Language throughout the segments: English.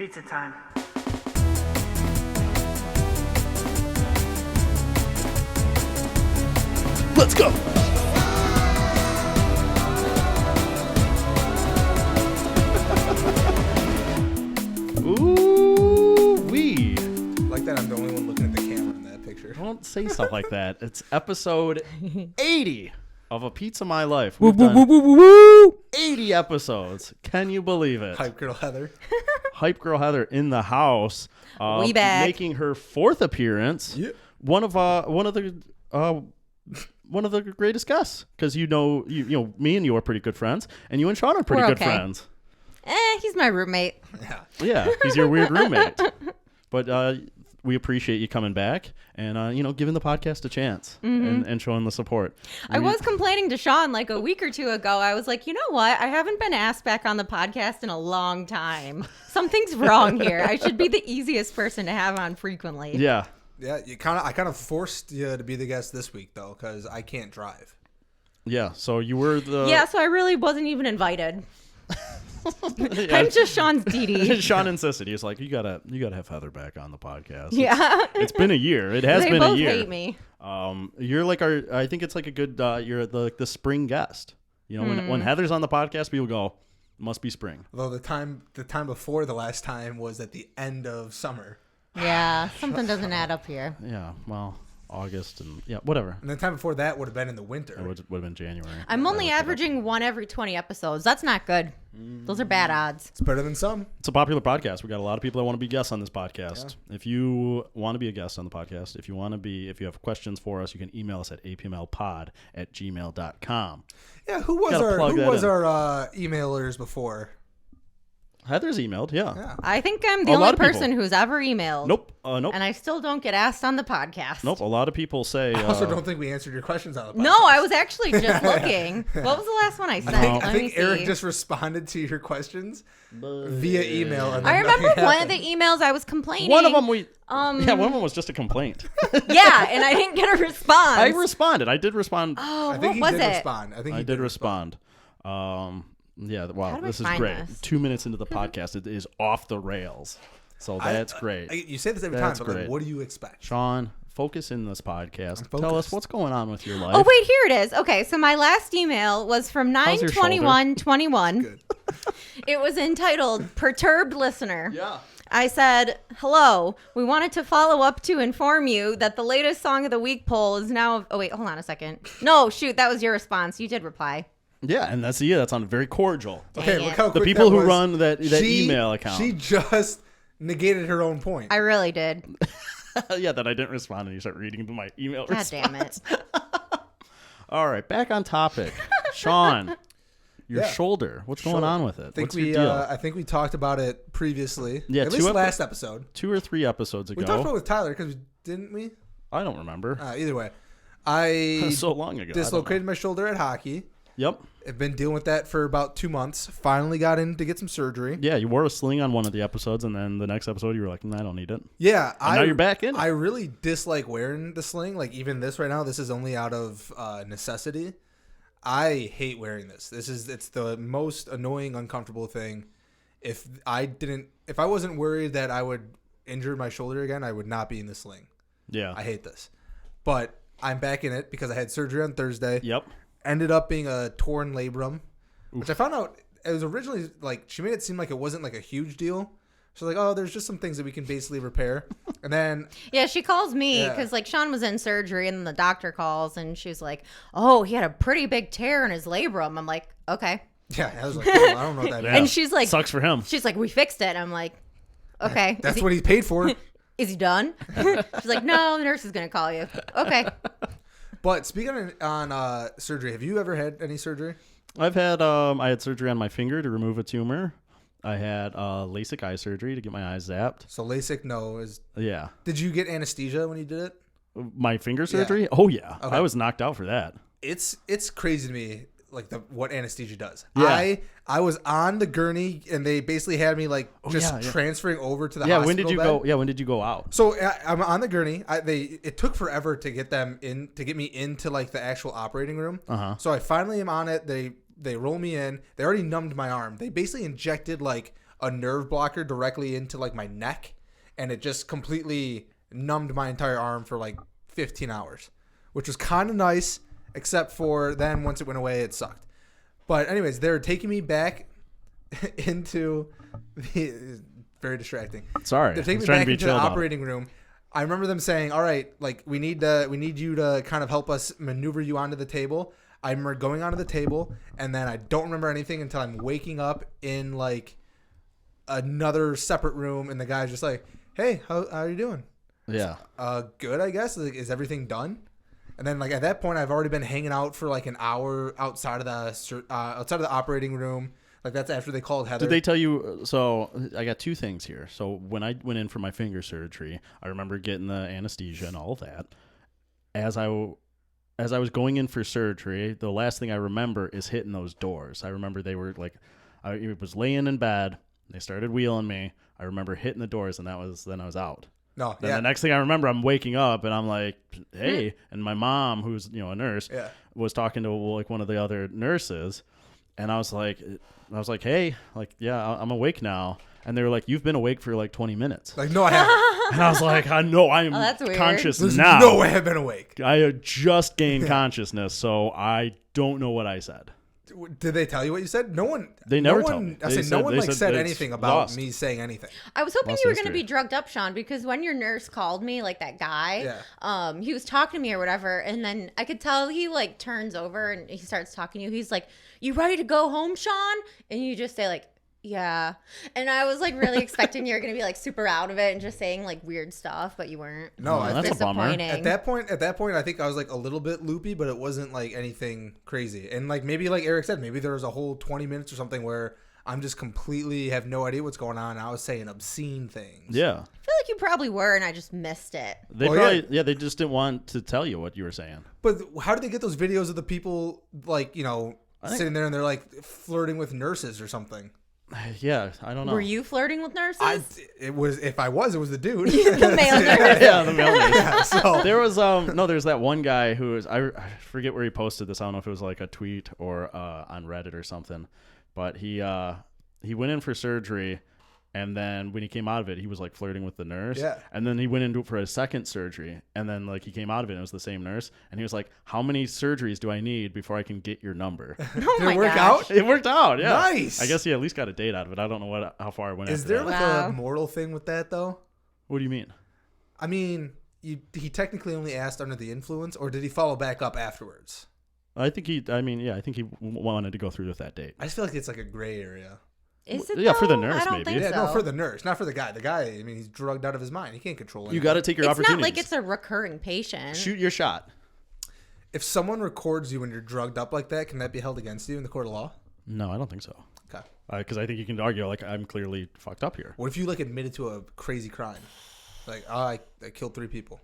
Pizza time. Let's go. Ooh-wee. Like that, I'm the only one looking at the camera in that picture. Don't say stuff like that. It's episode 80 of A Pizza My Life. We've done 80 episodes. Can you believe it? Hype girl Heather. Hype girl Heather in the house. We back. Making her fourth appearance. Yep. One of the greatest guests, because you know me and you are pretty good friends, and you and Sean are pretty We're good okay. friends. He's my roommate. Yeah, he's your weird roommate. But we appreciate you coming back and giving the podcast a chance and showing the support. I was complaining to Sean like a week or two ago. I was like, you know what? I haven't been asked back on the podcast in a long time. Something's wrong here. I should be the easiest person to have on frequently. Yeah. Yeah, I kind of forced you to be the guest this week though, because I can't drive. Yeah. So you were the Yeah, so I really wasn't even invited. I'm just Sean's DD. Sean insisted. He was like, you gotta have Heather back on the podcast. Yeah. It's been a year. It has They been a both year. hate me. You're like I think it's like a good. You're the spring guest. When Heather's on the podcast, people go, must be spring. Although the time before the last time was at the end of summer, Yeah, something doesn't add up here. Yeah. Well, August and whatever. and the time before that would have been in the winter. It would have been January. I'm only averaging one every 20 episodes. That's not good. Those are bad odds. It's better than some. It's a popular podcast. We got a lot of people that want to be guests on this podcast. Yeah. If you want to be a guest on the podcast, if you have questions for us, you can email us at apmlpod@gmail.com. Yeah, who was our emailers before? Heather's emailed, yeah. I think I'm the A lot only of people. person who's ever emailed. Nope. And I still don't get asked on the podcast. Nope. A lot of people say. I also don't think we answered your questions on the podcast. No, I was actually just looking. What was the last one I sent? I think Eric just responded to your questions via email. And I then remember nothing one of happened. the emails I was complaining. One of them one of them was just a complaint. Yeah, and I didn't get a response. I responded. I did respond. Oh, I think what he was did it? respond. I think I he did respond. Yeah. How Wow. do I This is find great. this? 2 minutes into the podcast, it is off the rails. So that's great. You say this every That's time, but great. like, what do you expect? Sean, focus in this podcast. Tell us focused. what's going on with your life. Oh, wait, here it is. Okay, so my last email was from How's your 9/21/21. Good. It was entitled Perturbed Listener. Yeah. I said, hello, we wanted to follow up to inform you that the latest Song of the Week poll is now... Oh, wait, hold on a second. No, shoot, that was your response. You did reply. Yeah, and that sounds very cordial. Okay, Dang look it. how The quick people that who was. run that email account. She just negated her own point. I really did. Yeah, that I didn't respond, and you start reading my email God response. damn it. All right, back on topic. Sean, your Yeah. shoulder. What's going on with it? What's your deal? I think we talked about it previously. Yeah, at least last episode. 2 or 3 episodes ago. We talked about it with Tyler didn't we? I don't remember. Either way, I So long ago. I don't know. dislocated my shoulder at hockey. Yep. I've been dealing with that for about 2 months. Finally got in to get some surgery. Yeah, you wore a sling on one of the episodes, and then the next episode you were like, I don't need it. Yeah, Now you're back in it. I really dislike wearing the sling. Like even this right now, this is only out of necessity. I hate wearing this. It's the most annoying, uncomfortable thing. If I wasn't worried that I would injure my shoulder again, I would not be in the sling. Yeah. I hate this. But I'm back in it because I had surgery on Thursday. Yep. Ended up being a torn labrum, which I found out it was originally like she made it seem like it wasn't like a huge deal. She's like, oh, there's just some things that we can basically repair. And then Yeah, she calls me because like Sean was in surgery and then the doctor calls and she's like, oh, he had a pretty big tear in his labrum. I'm like, okay. yeah, I was like, oh, I don't know what that Yeah. And she's like, Sucks for him. she's like, we fixed it. I'm like, okay. That's what he paid for. Is he done? She's like, no, the nurse is going to call you. Okay. But speaking on surgery, have you ever had any surgery? I've had I had surgery on my finger to remove a tumor. I had LASIK eye surgery to get my eyes zapped. So LASIK, no. Yeah. Did you get anesthesia when you did it? My finger surgery? Oh, yeah. Okay. I was knocked out for that. It's crazy to me, like what anesthesia does. Yeah. I was on the gurney and they basically had me like transferring over to the Yeah, hospital when did you bed. go? Yeah, when did you go out? So I'm on the gurney. It took forever to get me into like the actual operating room. Uh-huh. So I finally am on it. They roll me in. They already numbed my arm. They basically injected like a nerve blocker directly into like my neck, and it just completely numbed my entire arm for like 15 hours, which was kind of nice, except for then once it went away, it sucked. But anyways, they're taking me back into the very distracting. Sorry, They're taking me back into the operating room. I remember them saying, "All right, like we need you to kind of help us maneuver you onto the table." I remember going onto the table, and then I don't remember anything until I'm waking up in like another separate room, and the guy's just like, "Hey, how are you doing?" Yeah. Good, I guess. Like, is everything done? And then like at that point, I've already been hanging out for like an hour outside of the operating room. Like that's after they called Heather. Did they tell you? So I got two things here. So when I went in for my finger surgery, I remember getting the anesthesia and all of that. As I was going in for surgery, the last thing I remember is hitting those doors. I remember they were like, I was laying in bed. They started wheeling me. I remember hitting the doors, and then I was out. No, Then yeah. the next thing I remember, I'm waking up, and I'm like, hey. And my mom, who's a nurse, was talking to like one of the other nurses. And I was like, hey, like, yeah, I'm awake now. And they were like, you've been awake for like 20 minutes. Like, no, I haven't. And I was like, I know, I'm that's weird. conscious There's now. no way I've been awake. I had just gained consciousness, so I don't know what I said. Did they tell you what you said? No one. They never no told one, me. I They said said- no one they like said said it's anything about lost. me saying anything. I was hoping Lost you were going to history. be drugged up, Sean, because when your nurse called me, like that guy, Yeah. he was talking to me or whatever, and then I could tell he like turns over and he starts talking to you. He's like, "You ready to go home, Sean?" And you just say like, "Yeah." And I was like really expecting you were going to be like super out of it and just saying like weird stuff, but you weren't. No, I that's think a bummer. Disappointing. at that point, I think I was like a little bit loopy, but it wasn't like anything crazy. And like maybe like Eric said, maybe there was a whole 20 minutes or something where I'm just completely have no idea what's going on. And I was saying obscene things. Yeah. I feel like you probably were, and I just missed it. They Oh, probably, they just didn't want to tell you what you were saying. But how did they get those videos of the people like, sitting there and they're like flirting with nurses or something? Yeah, I don't know. Were you flirting with nurses? It was the dude. The male nurse. Yeah, the male nurse. Yeah, so There was there's that one guy who was I forget where he posted this. I don't know if it was like a tweet or on Reddit or something, but he went in for surgery, and then when he came out of it, he was like flirting with the nurse. Yeah. And then he went in for his second surgery, and then like he came out of it and it was the same nurse, and he was like, "How many surgeries do I need before I can get your number?" Oh did my it work gosh. out? It worked out. Yeah. Nice. I guess he at least got a date out of it. I don't know how far it went. Is after there that. like Wow. a moral thing with that though? What do you mean? I mean, he technically only asked under the influence, or did he follow back up afterwards? I think he wanted to go through with that date. I just feel like it's like a gray area. Is it? Yeah, for the though? nurse, I don't maybe. think Yeah, so. no, for the nurse, not for the guy. The guy, I mean, he's drugged out of his mind. He can't control it. You got to take your It's opportunities. not like it's a recurring patient. Shoot your shot. If someone records you when you're drugged up like that, can that be held against you in the court of law? No, I don't think so. Okay. Because I think you can argue like I'm clearly fucked up here. What if you like admitted to a crazy crime? Like, oh, I killed 3 people.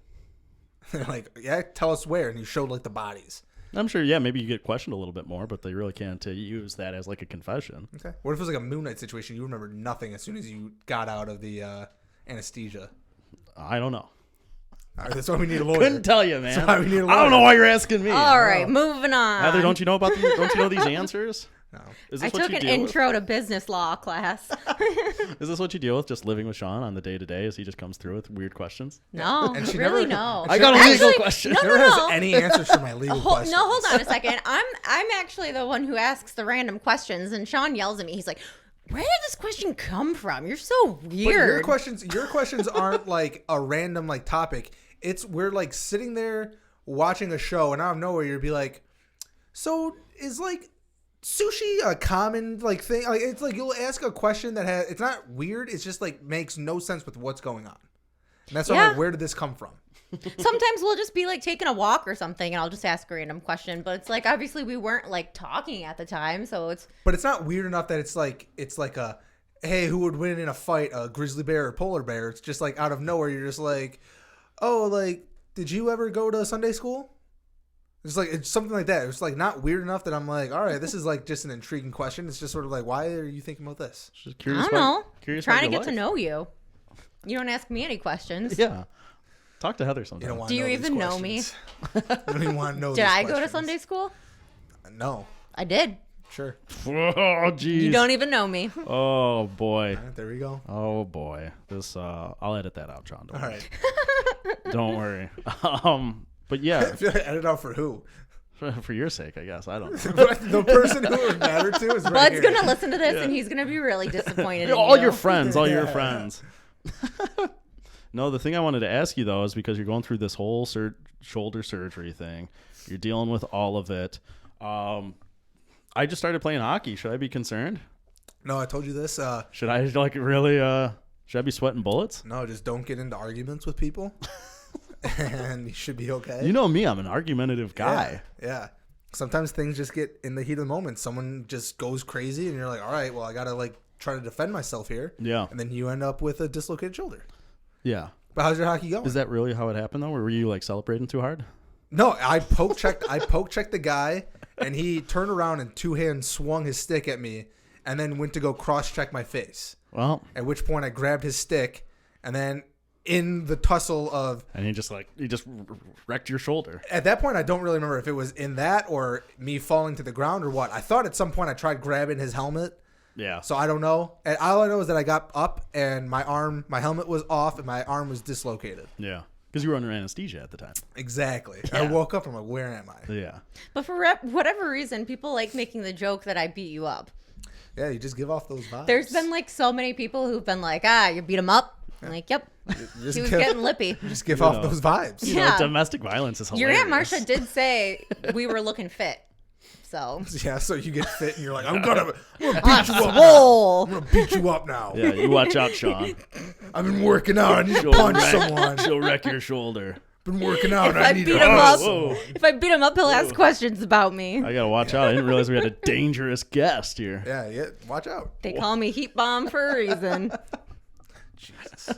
They're like, yeah, tell us where, and you showed like the bodies. I'm sure. Yeah, maybe you get questioned a little bit more, but they really can't use that as like a confession. Okay. What if it was like a Moonlight situation? You remember nothing as soon as you got out of the anesthesia. I don't know. All right, that's why we need a lawyer. Couldn't tell you, man. That's why we need a I don't lawyer. know why you're asking me. All right, moving on. Heather, don't you know about don't you know these answers? No. Is I this what took you an deal intro to business law class. with? Is this what you deal with? Just living with Sean on the day to day as he just comes through with weird questions? No, And she really never- no. I got a legal Actually, question. No, Never no, has no. any answers for my legal questions. No, hold on a second. I'm actually the one who asks the random questions, and Sean yells at me. He's like, "Where did this question come from? You're so But weird." your questions aren't like a random like topic. It's we're like sitting there watching a show, and out of nowhere you'd be like, "So is like sushi a common like thing?" Like it's like you'll ask a question that has it's not weird. It's just like makes no sense with what's going on. And that's why I'm Yeah. like, where did this come from? Sometimes we'll just be like taking a walk or something, and I'll just ask a random question. But it's like obviously we weren't like talking at the time, so it's But it's not weird enough that it's like a, hey, who would win in a fight, a grizzly bear or polar bear? It's just like out of nowhere. You're just like, oh, like, did you ever go to Sunday school? It's like it's something like that. It's like not weird enough that I'm like, all right, this is like just an intriguing question. It's just sort of like, why are you thinking about this? Just I curious don't know. Curious Trying to about your get to life. know you. You don't ask me any questions. Yeah. Talk to Heather You sometime. don't want. Do you even know me? I don't even want to know. Did these I go to questions. Sunday school? No. I did. Sure. Oh, jeez. You don't even know me. Oh boy. All right, there we go. Oh boy. This I'll edit that out, John. Don't All worry. right. Don't worry. But yeah, Edit out for who? for your sake, I guess. I don't know. The person who it would matter to is right Bud's here. gonna listen to this and he's gonna be really disappointed. In All you. your friends, all your Yeah. friends. No, the thing I wanted to ask you though is because you're going through this whole shoulder surgery thing. You're dealing with all of it. I just started playing hockey. Should I be concerned? No, I told you this. Should I like really? Should I be sweating bullets? No, just don't get into arguments with people, and you should be okay. You know me. I'm an argumentative guy. Yeah. Sometimes things just get in the heat of the moment. Someone just goes crazy, and you're like, all right, well, I gotta like try to defend myself here. Yeah. And then you end up with a dislocated shoulder. Yeah. But how's your hockey going? Is that really how it happened though? Or were you like celebrating too hard? No, I poke checked the guy, and he turned around and two hands swung his stick at me, and then went to go cross check my face. Well, At which point I grabbed his stick, and then in the tussle of and he just wrecked your shoulder. at that point I don't really remember if it was in that or me falling to the ground or what. I thought at some point I tried grabbing his helmet. Yeah. So I don't know. And all I know is that I got up and my helmet was off and my arm was dislocated. Yeah. Because you were under anesthesia at the time. Exactly. Yeah. I woke up and I'm like, where am I? Yeah. But for whatever reason, people like making the joke that I beat you up. Yeah, you just give off those vibes. There's been like so many people who've been like, you beat him up. I'm like, yep. just He was give, getting lippy. just give You off know. those vibes. You know, Yeah. domestic violence is Your hilarious. Aunt Marsha did say we were looking fit. So Yeah, so you get fit and you're like, I'm gonna beat you up. Now. swole. I'm gonna beat you up now. Yeah, you watch out, Sean. I've been working out. I need to She'll punch wreck- someone. She'll wreck your shoulder. Been working out. If I I need beat to him punch up, someone. if I beat him up, he'll ask questions about me. I gotta watch out. I didn't realize we had a dangerous guest here. Yeah, watch out. They call me Heat Bomb for a reason. Jesus.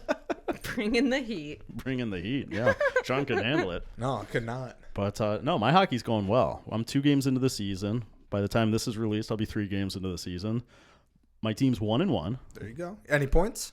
Bringing the heat. Bringing the heat. Yeah, Sean could handle it. No, I could not. But no, my hockey's going well. I'm 2 games into the season. By the time this is released, I'll be 3 games into the season. My team's 1-1. There you go. Any points?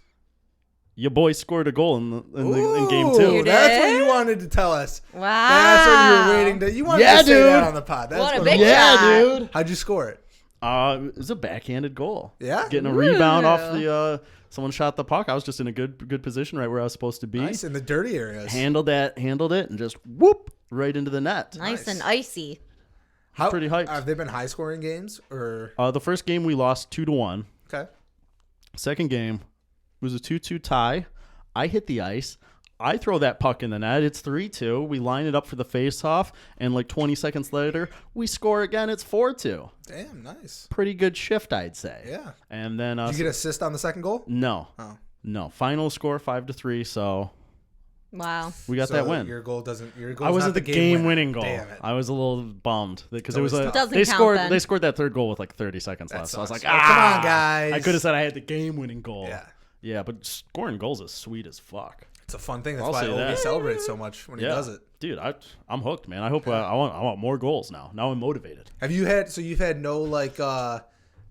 Your boy scored a goal in game Ooh, 2. You that's what did? you wanted to tell us. Wow. That's what you were waiting to. You wanted Yeah, to say that dude. on the pod. That's What a it big was. shot. dude. How'd you score it? It was a backhanded goal. Yeah? Getting a Ooh. rebound off the someone shot the puck. I was just in a good position right where I was supposed to be. Nice in the dirty areas. Handled it, and just whoop right into the net. Nice Nice. and icy. How, pretty hyped. Have they been high scoring games or The first game we lost 2-1. okay? Second game was a 2-2 tie. I hit the ice. I throw that puck in the net. It's 3-2. We line it up for the face-off, and like 20 seconds later, we score again. It's 4-2. Damn, nice. Pretty good shift, I'd say. Yeah. And then Did you get assist on the second goal? no, Oh. no. Final score 5-3. So Wow. we got So that win. Your goal doesn't. Your goal. I wasn't the game-winning goal. Damn it. I was a little bummed because it always was a tough. Doesn't they count scored then. they scored that third goal with like 30 seconds That left. So I was sucks. like, Oh, come on, guys. I could have said I had the game-winning goal. Yeah. Yeah, but scoring goals is sweet as fuck. It's a fun thing. That's I'll why say Obi that. celebrates so much when he does it. Dude, I'm hooked, man. I hope I want more goals now. Now I'm motivated. Have you had? So you've had no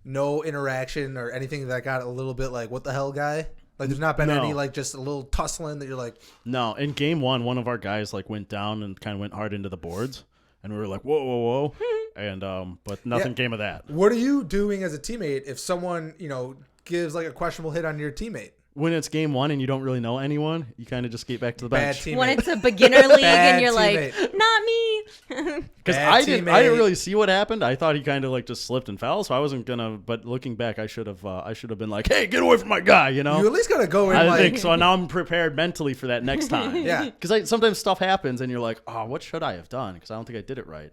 no interaction or anything that got a little bit like what the hell, guy? Like there's not been No. any like just a little tussling that you're like, No, in game 1, one of our guys like went down and kind of went hard into the boards, and we were like, whoa, and but nothing Yeah. came of that. what are you doing as a teammate if someone gives like a questionable hit on your teammate? When it's game 1 and you don't really know anyone, you kind of just skate back to the Bad bench. teammate. When it's a beginner league Bad and you're teammate. like, not me. Because Bad I didn't teammate. really see what happened. I thought he kind of like just slipped and fell, so I wasn't gonna. But looking back, I should have been like, hey, get away from my guy, you know. You at least gotta go in I like think so. Now I'm prepared mentally for that next time. Yeah. Because sometimes stuff happens and you're like, oh, what should I have done? Because I don't think I did it right.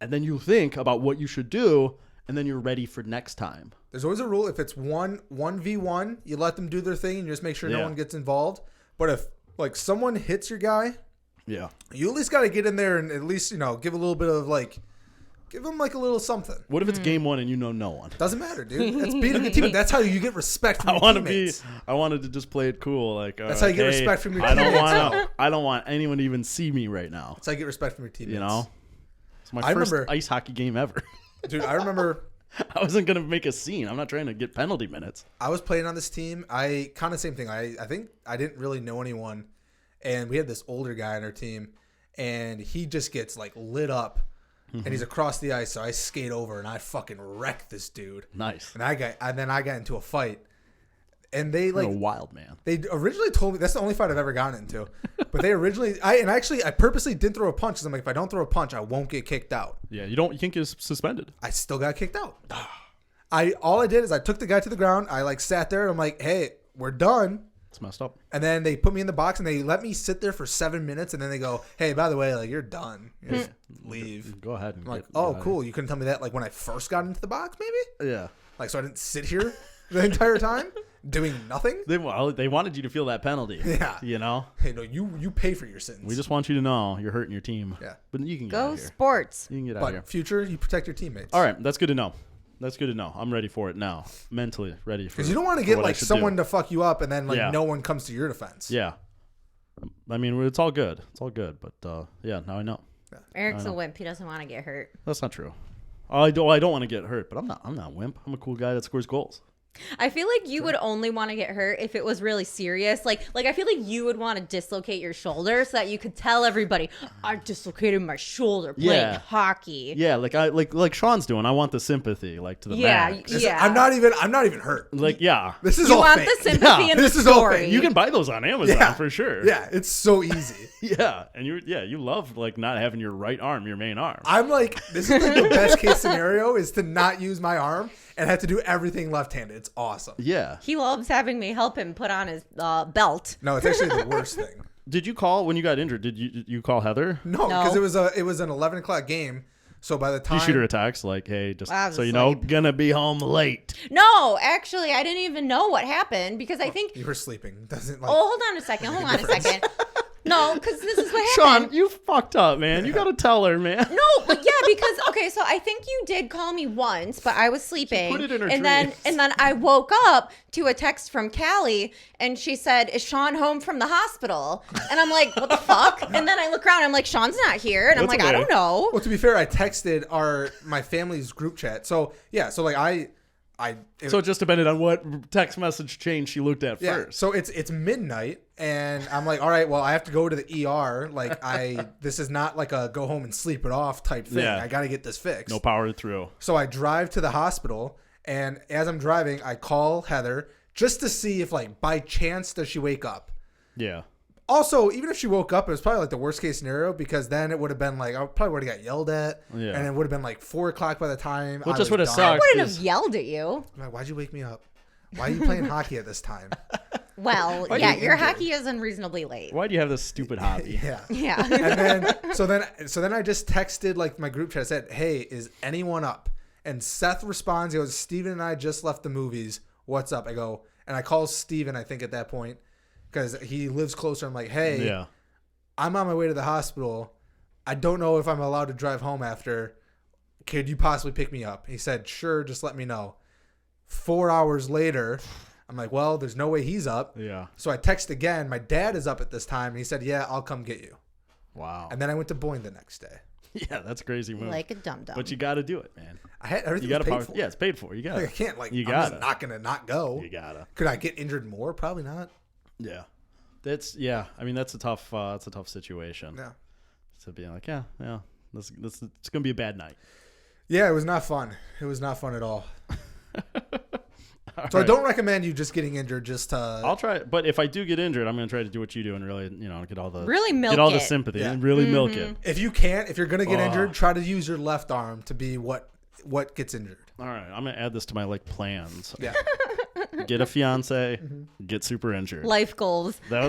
And then you think about what you should do, and then you're ready for next time. There's always a rule. If it's 1v1, you let them do their thing and you just make sure no Yeah. one gets involved. But if like someone hits your guy, Yeah. you at least got to get in there and at least give a little bit of like, give them like a little something. What if it's game 1 and you know no one? Doesn't matter, dude. That's beating the team. That's how you get respect from your teammates. I wanted to just play it cool. Like That's how you get hey, respect from your I don't teammates. I don't want anyone to even see me right now. That's how you get respect from your teammates. You know. It's my I first remember- ice hockey game ever. Dude, I remember I wasn't gonna make a scene. I'm not trying to get penalty minutes. I was playing on this team. I kind of same thing. I think I didn't really know anyone, and we had this older guy on our team, and he just gets like lit up, and he's across the ice. So I skate over and I fucking wreck this dude. Nice. And then I got into a fight. And they You're a wild man. They originally told me that's the only fight I've ever gotten into. But they originally, I purposely didn't throw a punch because I'm like, if I don't throw a punch, I won't get kicked out. Yeah, you can't get suspended. I still got kicked out. All I did is I took the guy to the ground. I like sat there and I'm like, hey, we're done. It's messed up. And then they put me in the box and they let me sit there for 7 minutes. And then they go, hey, by the way, like you're done. You just leave. Go ahead. And I'm like, oh, cool. You couldn't tell me that like when I first got into the box, maybe? Yeah. Like, so I didn't sit here the entire time doing nothing. They wanted you to feel that penalty. Yeah. You know? Hey, no, you pay for your sins. We just want you to know you're hurting your team. Yeah. But you can get Go out of here. sports. You can get out of here. But future, you protect your teammates. All right. That's good to know. I'm ready for it now. Mentally ready for it. Because you don't want to get like someone to fuck you up and then like no one comes to your defense. Yeah. I mean, it's all good. It's all good. But yeah, now I know. Eric's a wimp. He doesn't want to get hurt. That's not true. I don't want to get hurt, but I'm not a wimp. I'm a cool guy that scores goals. I feel like you would only want to get hurt if it was really serious. Like I feel like you would want to dislocate your shoulder so that you could tell everybody, I dislocated my shoulder playing hockey. Yeah, like Sean's doing. I want the sympathy, like to the max. Yeah. I'm not even hurt. Like, yeah. This is You all want fake. the sympathy and the This is all story. fake. You can buy those on Amazon for sure. Yeah, it's so easy. Yeah, and you love like not having your right arm, your main arm. I'm like, this is like the best case scenario is to not use my arm and have to do everything left-handed. It's awesome. Yeah. He loves having me help him put on his belt. No, it's actually the worst thing. Did you call when you got injured? Did you call Heather? No, because it was an 11 o'clock game. So by the time You shoot her a text like, hey, just I was so you know, asleep. gonna be home late. No, actually, I didn't even know what happened because I think. you were sleeping, doesn't like. Oh, hold on a second. No, because this is what Sean, happened. you fucked up, man. You gotta tell her, man. No, but yeah, because okay, so I think you did call me once, but I was sleeping. She put it in her and dreams. then I woke up to a text from Callie and she said, "Is Sean home from the hospital?" And I'm like, "What the fuck?" And then I look around, I'm like, "Sean's not here." And I'm That's like, "I okay. don't know." Well, to be fair, I texted my family's group chat. So yeah, so like So it just depended on what text message chain she looked at first. So it's midnight, and I'm like, all right, well, I have to go to the ER. Like, this is not like a go home and sleep it off type thing. Yeah. I got to get this fixed. No power through. So I drive to the hospital, and as I'm driving, I call Heather just to see if, like, by chance does she wake up. Yeah. Also, even if she woke up, it was probably like the worst case scenario because then it would have been like I probably would have got yelled at, Yeah. and it would have been like 4 o'clock by the time. Well, I just was would've done. sucked. I wouldn't Is- have yelled at you. I'm like, why'd you wake me up? Why are you playing hockey at this time? Well, Why yeah, you your injured? hockey is unreasonably late. Why do you have this stupid hobby? Yeah. Yeah. And then so then I just texted like my group chat. I said, "Hey, is anyone up?" And Seth responds. He goes, "Steven and I just left the movies. What's up?" I go, and I call Steven, I think at that point because he lives closer. I'm like, "Hey, Yeah. I'm on my way to the hospital. I don't know if I'm allowed to drive home after. Could you possibly pick me up?" He said, "Sure, just let me know." 4 hours later, I'm like, well, there's no way he's up. Yeah. So I text again. My dad is up at this time. And he said, "Yeah, I'll come get you." Wow. And then I went to Boyne the next day. Yeah, that's a crazy move. Like a dum-dum. But you got to do it, man. I had everything You got was to paid power. for. Yeah, it's paid for. You got Like, I to. can't like. You I'm gotta. just not gonna not go. You got to. Could I get injured more? Probably not. Yeah. I mean, that's a tough situation. Yeah. To be like, yeah. This it's gonna be a bad night. Yeah, it was not fun. It was not fun at all. All So I right. don't recommend you just getting injured just to. I'll try it, but if I do get injured, I'm gonna try to do what you do and really, get all the Really milk get all the it. sympathy Yeah. and really milk it. If you're gonna get injured, try to use your left arm to be what gets injured. All right, I'm gonna add this to my plans. Yeah. Get a fiance, get super injured. Life goals. That's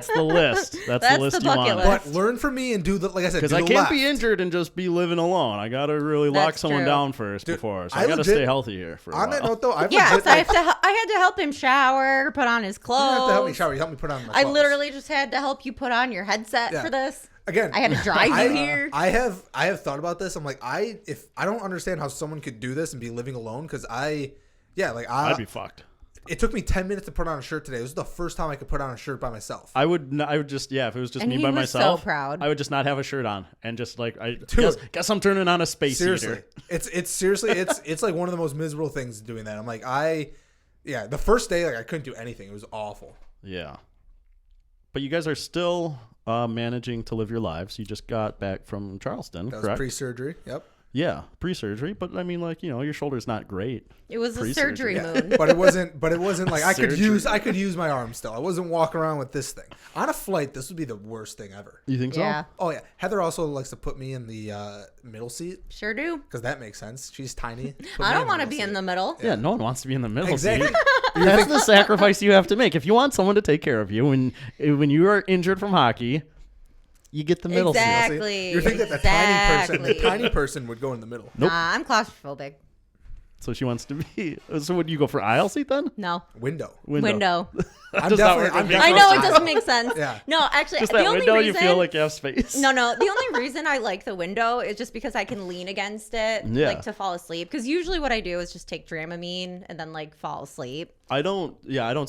the list. That's the That's list the you bucket want. list. But learn from me and do the like I said. Because do I the can't left. be injured and just be living alone. I gotta really lock That's someone true. down first before. So I gotta legit- stay healthy here for a On that while. note, though, I've Yeah, legit, so I had to help him shower, put on his you clothes. don't have to help me shower. You help me put on my I clothes. literally just had to help you put on your headset Yeah. for this. Again, I had to drive you here. I have thought about this. I'm like, if I don't understand how someone could do this and be living alone, because I'd be fucked. it took me 10 minutes to put on a shirt today. This was the first time I could put on a shirt by myself. I would just if it was just And me he by was so myself. proud. I would just not have a shirt on and just like Dude. guess I'm turning on a space Seriously, heater. it's seriously it's like one of the most miserable things doing that. I'm like the first day like I couldn't do anything. It was awful. Yeah. But you guys are still managing to live your lives. You just got back from Charleston, That was correct? pre-surgery. Yep. Yeah, pre-surgery. But I mean, like, your shoulder's not great. It was a Pre-surgery. surgery moon. But it wasn't like I could Surgery. use my arm still. I wasn't walking around with this thing. On a flight, this would be the worst thing ever. You think Yeah, so? Oh yeah. Heather also likes to put me in the middle seat sure do. because that makes sense. She's tiny. Put I me don't want to middle be in seat. the middle. Yeah, no one wants to be in the middle Exactly. seat. That's the sacrifice you have to make. If you want someone to take care of you when you are injured from hockey, you get the middle seat. Exactly. You think that the tiny person would go in the middle? Nope. Nah, I'm claustrophobic. So she wants to be. So would you go for aisle seat then? No. Window. Window. I'm Does not work definitely. with me. I know it doesn't make sense. Yeah. No, actually, Just the that only window, reason you feel like you have space. No, the only reason I like the window is just because I can lean against it, Yeah. like to fall asleep. Because usually what I do is just take Dramamine and then like fall asleep. I don't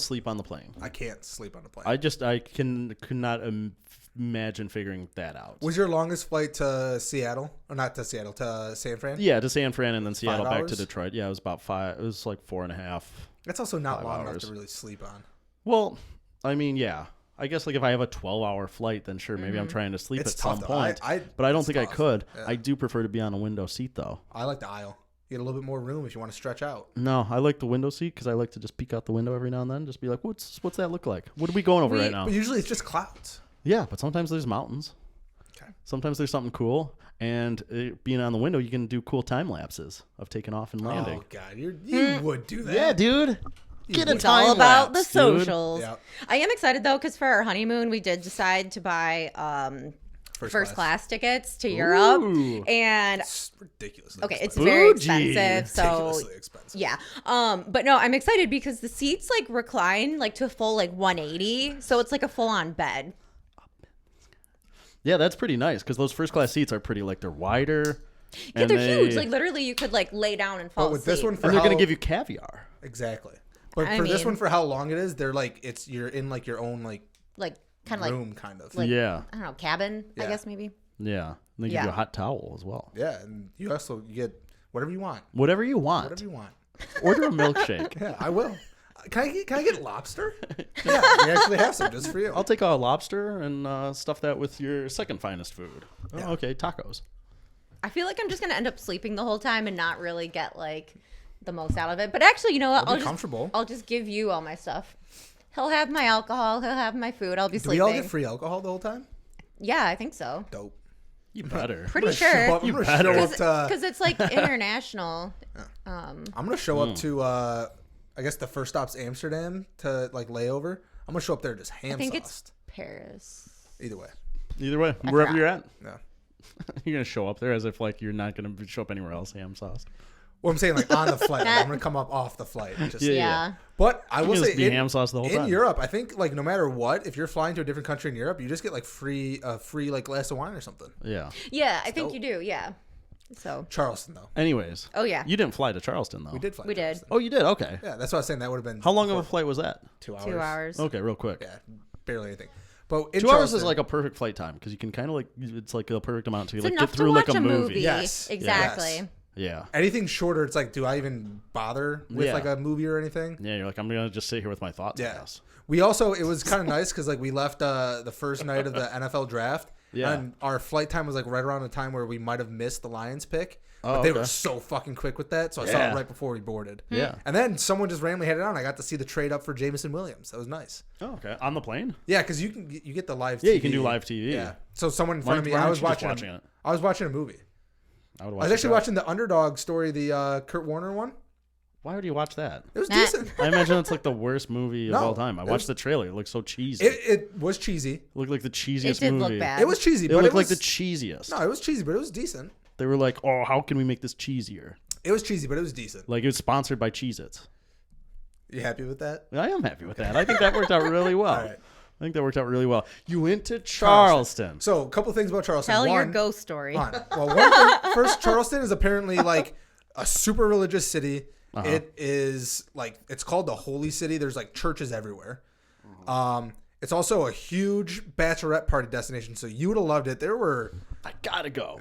sleep on the plane. I can't sleep on a plane. I could not imagine figuring that out. Was your longest flight to Seattle, or not to Seattle, to San Fran? Yeah, to San Fran and then Seattle back hours? to Detroit. Yeah, it was about 5. It was like 4.5. That's also not 5 long enough hours. to really sleep on. Well, I mean, yeah. I guess like if I have a 12-hour flight, then sure, maybe I'm trying to sleep It's at tough, some though. point. I- but I don't it's think I tough. could. Yeah. I do prefer to be on a window seat though. I like the aisle. You get a little bit more room if you want to stretch out. No, I like the window seat because I like to just peek out the window every now and then, just be like, what's that look like? What are we going over right now? But usually it's just clouds. Yeah, but sometimes there's mountains. Okay. Sometimes there's something cool, and being on the window, you can do cool time lapses of taking off and landing. Oh god, you would do that. Yeah, dude. Get a It's time all about the lapse, dude. socials. Yeah. I am excited though, because for our honeymoon, we did decide to buy first class tickets to Europe, Ooh. and It's ridiculously okay, it's expensive. very Bougie. expensive. So Ridiculously expensive. yeah, but no, I'm excited because the seats like recline like to a full like 180, so it's like a full on bed. Yeah, that's pretty nice because those first class seats are pretty like they're wider. Yeah, and they're they- huge. Like literally, you could like lay down and fall But with asleep. this one, for and they're how, gonna give you caviar. exactly. But I for this mean- one, for how long it is, they're like you're in like your own like like kind of like room kind of. like- Yeah, I don't know, cabin. I Yeah. guess maybe. yeah. And they give Yeah. you a hot towel as well. Yeah, and you get whatever you want. Whatever you want. Whatever you want. Order a milkshake. Yeah, I will. Can I get lobster? Yeah, we actually have some just for you. I'll take a lobster and stuff that with your second finest food. Yeah. Oh, okay, tacos. I feel like I'm just gonna end up sleeping the whole time and not really get like the most out of it. But actually, you know what? It'll be comfortable. I'll just give you all my stuff. He'll have my alcohol. He'll have my food. I'll be Do we sleeping. all get free alcohol the whole time? Yeah, I think so. Dope. You better. Pretty I'm sure. gonna You show better. up to. Because it's like international. I'm gonna show up to. I guess the first stop's Amsterdam to like layover. I'm gonna show up there just ham I think sauced. it's Paris. Either way. Either way, wherever forgot. you're at, Yeah. you're gonna show up there as if like you're not gonna show up anywhere else. Ham sauce. Well, I'm saying like on the flight. I'm gonna come up off the flight. Just, Yeah. Yeah. But I will can say just be ham sauce the whole in time. Europe, I think like no matter what, if you're flying to a different country in Europe, you just get like free like glass of wine or something. Yeah. Yeah, I think dope. you do. Yeah. So. Charleston though. Anyways. Oh yeah. You didn't fly to Charleston though. We did fly. We to did. Charleston. Oh, you did. Okay. Yeah, that's what I was saying. That would have been How long of a flight was that? 2 hours. 2 hours. Okay, real quick. Yeah, barely anything. But in 2 hours is Charleston- like a perfect flight time because you can kind of like it's like a perfect amount to It's like enough get through to watch like a movie. movie. Yes. Exactly. Yes. Yeah. anything shorter. It's like, do I even bother with Yeah. like a movie or anything? Yeah, you're like I'm gonna just sit here with my thoughts. I Yeah. guess. We also it was kind of nice because like we left the first night of the NFL draft. Yeah. And our flight time was like right around the time where we might have missed the Lions pick. Oh, But they okay. were so fucking quick with that, so I saw Yeah. it right before we boarded. Yeah. And then someone just randomly had it on. I got to see the trade up for Jamison Williams. That was nice. Oh, okay. On the plane? Yeah, because you get the live. Yeah, TV. you can do live TV. Yeah. So someone in Why front of me, aren't I was you just watching it. I was watching a movie. I would I watch was actually that. watching the Underdog story, the Kurt Warner one. Why would you watch that? It was Nah. decent. I imagine it's like the worst movie of No, all time. I it watched was- the trailer. It looked so cheesy. It was cheesy. It looked like the cheesiest It did movie. look bad. It was cheesy, It but looked it was like the cheesiest. no, it was cheesy, but it was decent. They were like, "Oh, how can we make this cheesier?" It was cheesy, but it was decent. Like it was sponsored by Cheez-Its. You happy with that? I am happy with that. I think that worked out really well. All right. I think that worked out really well. You went to Charleston. So a couple things about Charleston. Tell your One, ghost story. Hold on. Well, one thing, first, Charleston is apparently like a super religious city. Uh-huh. It is like it's called the Holy City. There's like churches everywhere. It's also a huge bachelorette party destination. So you would have loved it. There were I gotta go.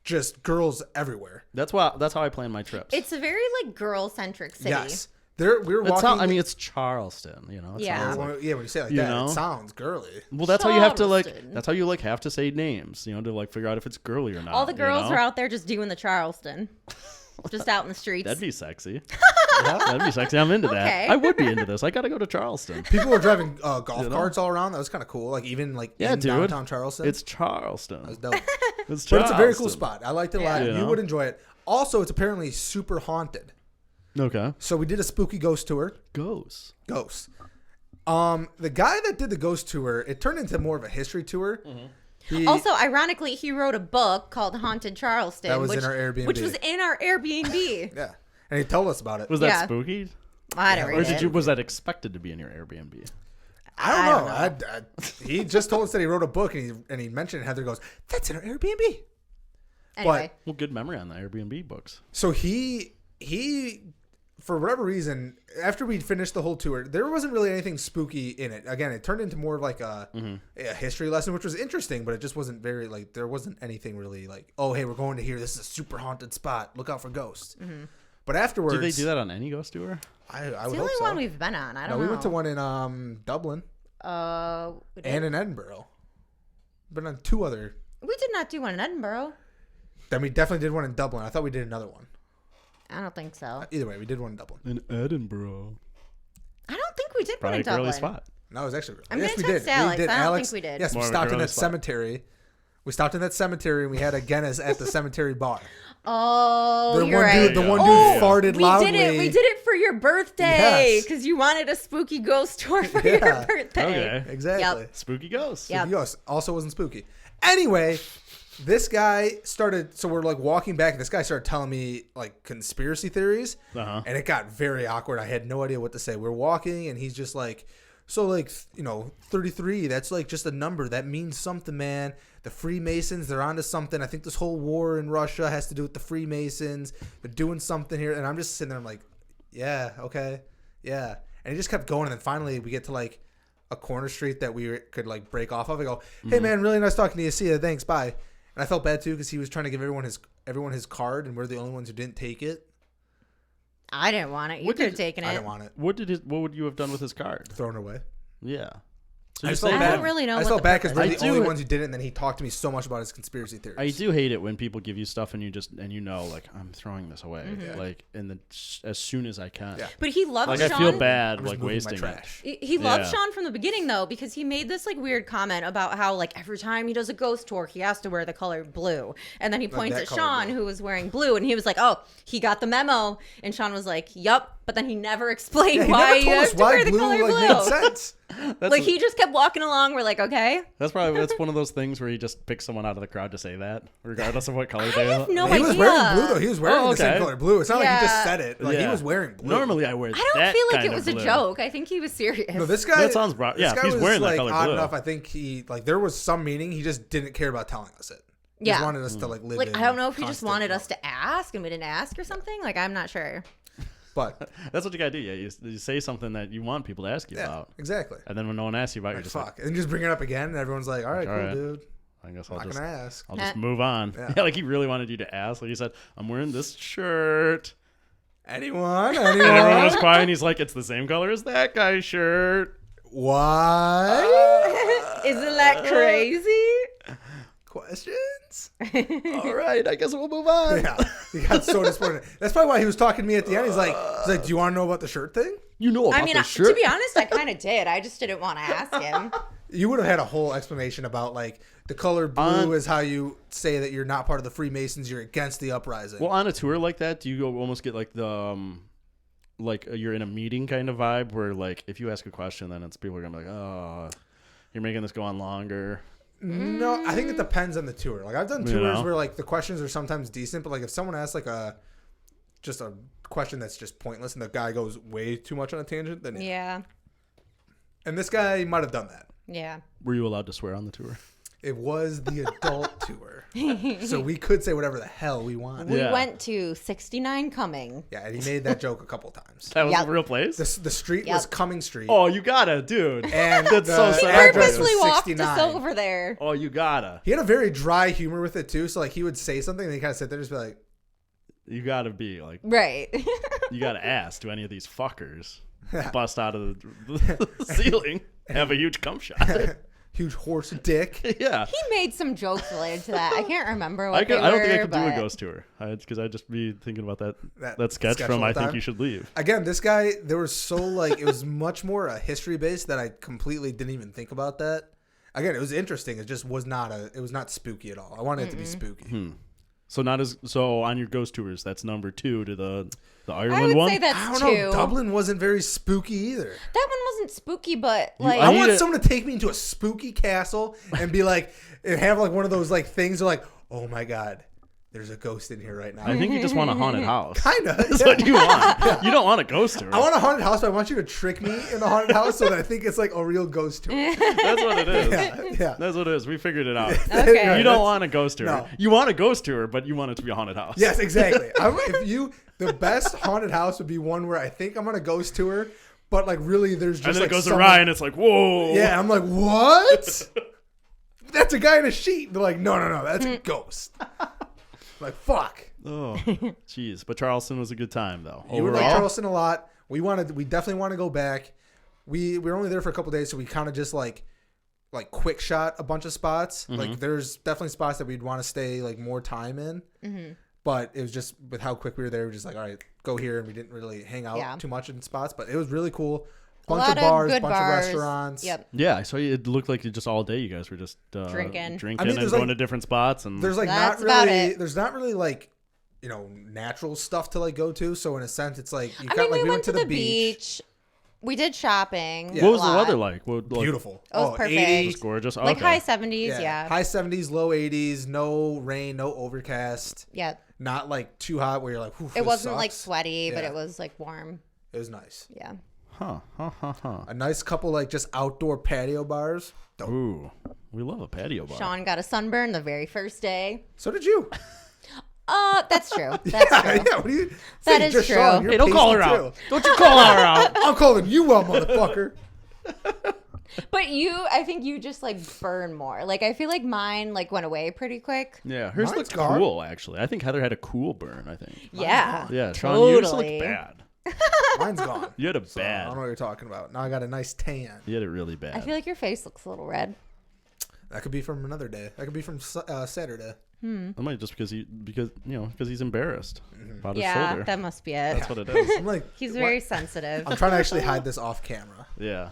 just girls everywhere. That's how I plan my trips. It's a very like girl centric city. Yes. We were walking. I mean, it's Charleston, you know. It Yeah. sounds like- when you say it like You that, know? it sounds girly. well, that's how you have to Charleston. That's how you have to say names, you know, to figure out if it's girly or not. All the girls you know? are out there just doing the Charleston, just out in the streets. That'd be sexy. That'd be sexy. I'm into Okay. that. I would be into this. I gotta go to Charleston. People were driving golf You know? carts all around. That was kind of cool. Like even like Yeah, in dude. downtown Charleston. It's Charleston. That was dope. It's But it's a very cool Charleston. spot. I liked it a lot. Yeah. You You know? would enjoy it. Also, it's apparently super haunted. Okay. So we did a spooky ghost tour. Ghosts. Ghosts. The guy that did the ghost tour, it turned into more of a history tour. He- Also, ironically, he wrote a book called Haunted Charleston. That was in which, our Airbnb. Which was in our Airbnb. yeah, and he told us about it. Was that Yeah. spooky? I didn't Or read did it. you? Was that expected to be in your Airbnb? I don't know. I don't He just told us that he wrote a book, and he mentioned it. Heather goes, "That's in our Airbnb." Anyway, Well, good memory on the Airbnb books. So he for whatever reason, after we finished the whole tour, there wasn't really anything spooky in it. Again, it turned into more of like a history lesson, which was interesting, but it just wasn't very like there wasn't anything really like, oh hey, we're going to here. This is a super haunted spot. Look out for ghosts. But afterwards, Do they do that on any ghost tour? I it's would the hope only so. one we've been on. I don't know. We went to one in Dublin We did. and in Edinburgh. Been on two other. We did not do one in Edinburgh. Then we definitely did one in Dublin. I thought we did another one. I don't think so. Either way, we did one in Dublin. In Edinburgh. I don't think we did Probably one a in girly Dublin. spot. No, it was actually. I'm yes, gonna we text did. Alex. We did. I don't Alex, think we did. Yes, More we of a stopped in girly that spot. cemetery. We stopped in that cemetery and we had a Guinness at the cemetery bar. Oh, The you're one right. dude, the one Oh, dude farted we loudly. did it. We did it for your birthday Yes. because you wanted a spooky ghost tour for Yeah. your birthday. Okay. Exactly. Yep. Spooky ghosts. Yep. Yes. Also wasn't spooky. Anyway, this guy started. So we're like walking back. This guy started telling me like conspiracy theories, Uh-huh. and it got very awkward. I had no idea what to say. We're walking, and he's just like, so like 33. That's like just a number that means something, man. The Freemasons, they're onto something. I think this whole war in Russia has to do with the Freemasons. They're doing something here, and I'm just sitting there. I'm like, yeah, okay, yeah. And he just kept going, and then finally we get to like a corner street that we could like break off of. I go, hey man, really nice talking to you. See ya, thanks, bye. And I felt bad too because he was trying to give everyone his card, and we're the only ones who didn't take it. I didn't want it. You What could did- have taken I it. didn't want it. What would you have done with his card? Thrown away. Yeah. So I you just say felt I bad. don't really know I what just felt the bad because purpose we're is. the I only do- ones who didn't. And then he talked to me so much about his conspiracy theories. I do hate it when people give you stuff and you know like I'm throwing this away like as soon as I can. Yeah. But he loved Like Sean. I feel bad I'm just like moving my wasting it. trash. He loved Yeah. Sean from the beginning though because he made this like weird comment about how like every time he does a ghost tour he has to wear the color blue, and then he points that at color Sean blue. who was wearing blue, and he was like, "Oh, he got the memo," and Sean was like, "Yup," but then he never explained Yeah, he why never you told have us to why wear the blue color like blue. made sense. Like he just kept walking along. We're like, okay. That's one of those things where you just pick someone out of the crowd to say that, regardless of what color I they have are. no He idea. was wearing blue though. He was wearing Oh, the same okay. color blue. It's not like he just Yeah. said it. Like he Yeah. was wearing blue. Normally I wear I don't that feel like kind it was of a blue. joke. I think he was serious. No, this guy. That sounds bro- yeah, This guy he's was wearing that like color odd blue. enough. I think he like there was some meaning. He just didn't care about telling us it. He Yeah. just wanted us to like live. Like in I don't know if he just constant wanted doubt. us to ask and we didn't ask or something. Like I'm not sure. But That's what you gotta do. Yeah, you say something that you want people to ask you yeah, about, exactly. and then when no one asks you about, it, you're Like, just fuck, and then just bring it up again, and everyone's like, "All right, All cool, right. dude. like, I guess I'm I'll not just gonna ask." I'll just move on. Yeah. Like he really wanted you to ask. Like he said, I'm wearing this shirt. Anyone? And everyone Anyone? was quiet. And he's like, it's the same color as that guy's shirt. What? Isn't that crazy? Questions? All right, I guess we'll move on. Yeah, he got so disappointed. That's probably why he was talking to me at the end. He's like, "Do you want to know about the shirt thing?" You know about I mean, the to shirt. be honest, I kind of did. I just didn't want to ask him. You would have had a whole explanation about like the color blue is how you say that you're not part of the Freemasons. You're against the uprising. Well, on a tour like that, do you go almost get like the you're in a meeting kind of vibe where like if you ask a question, then it's people are gonna be like, oh, you're making this go on longer. No, I think it depends on the tour. Like I've done You tours know? where like the questions are sometimes decent, but like if someone asks like just a question that's just pointless and the guy goes way too much on a tangent, then Yeah. And this guy might have done that. Yeah. Were you allowed to swear on the tour? It was the adult tour, so we could say whatever the hell we want. We Yeah. went to 69 Coming. Yeah, and he made that joke a couple times. That was Yep. a real place. The street Yep. was Cumming Street. Oh, you gotta, dude. And That's the so address sad. was Purposely walked 69. us over there. Oh, you gotta. He had a very dry humor with it too. So like he would say something and he kind of sit there and just be like, you got to be like, Right. you got to ask, do any of these fuckers bust out of the ceiling, have a huge cum shot? Huge horse dick. Yeah. He made some jokes related to that. I can't remember what I they were. don't think I could do but- a ghost tour because I'd just be thinking about that Sketch sketch from all I the Think time. You Should Leave. Again, this guy, there was so like it was much more history based that I completely didn't even think about that. Again, it was interesting. It just was not it was not spooky at all. I wanted it to be spooky. So on your ghost tours, that's number 2 to the I Ireland would one. say I that's don't 2. know. Dublin wasn't very spooky either. That one wasn't spooky, but like I need want it- someone to take me into a spooky castle and be like, and have like one of those like things. They're like, oh my god, there's a ghost in here right now. I think you just want a haunted house. Kind of. That's what you want. You don't want a ghost tour. I want a haunted house, but I want you to trick me in the haunted house so that I think it's like a real ghost tour. That's what it is. Yeah. That's what it is. We figured it out. Okay. You don't want a ghost tour. No. You want a ghost tour, but you want it to be a haunted house. Yes, exactly. The best haunted house would be one where I think I'm on a ghost tour, but like really there's just And then like it goes someone- awry, and it's like, whoa. Yeah, I'm like, what? That's a guy in a sheet. They're like, no, that's a ghost. Like, fuck. Oh, jeez. But Charleston was a good time, though. You would like Overall, Charleston a lot. We definitely want to go back. We were only there for a couple days, so we kind of just like quick shot a bunch of spots. Mm-hmm. Like there's definitely spots that we'd want to stay like more time in. Mm-hmm. But it was just with how quick we were there, we were just like, all right, go here, and we didn't really hang out too much in spots. But it was really cool. Bunch of bars, good bunch bars. of restaurants. Yep. yeah, I saw you. It looked like just all day you guys were just Drinking. I mean, and there's going like- to different spots. And There's like That's not about really it. there's not really like natural stuff to like go to. So in a sense, it's like I mean, we went to the beach. We did shopping. Yeah. what was a the lot. weather like? Beautiful. It was perfect. 80s, It was gorgeous. Like Okay. high 70s, yeah. High 70s, low 80s, no rain, no overcast. Yeah. Not like too hot where you're like, It wasn't like sucks. sweaty, but Yeah. it was like warm. It was nice. Yeah. Huh. A nice couple like just outdoor patio bars. Dope. Ooh, we love a patio bar. Sean got a sunburn the very first day. So did you. That's true. That's true. Yeah, what do you That say? is Just true. Sean, you're Hey, don't call her pasty, out. too. Don't you call her out. I'm calling you out, motherfucker. But I think you just like burn more. Like I feel like mine like went away pretty quick. Yeah, hers Mine's looked gone. cool actually. I think Heather had a cool burn. I think. Yeah. Yeah, Sean, you just Totally. looked bad. Mine's gone. You had a I don't bad. know what you're talking about. Now I got a nice tan. You had it really bad. I feel like your face looks a little red. That could be from another day. That could be from Saturday. That might just because he's embarrassed about his Yeah, shoulder. that must be it. That's what it is. I'm like, He's very sensitive. I'm trying to actually hide this off camera. Yeah.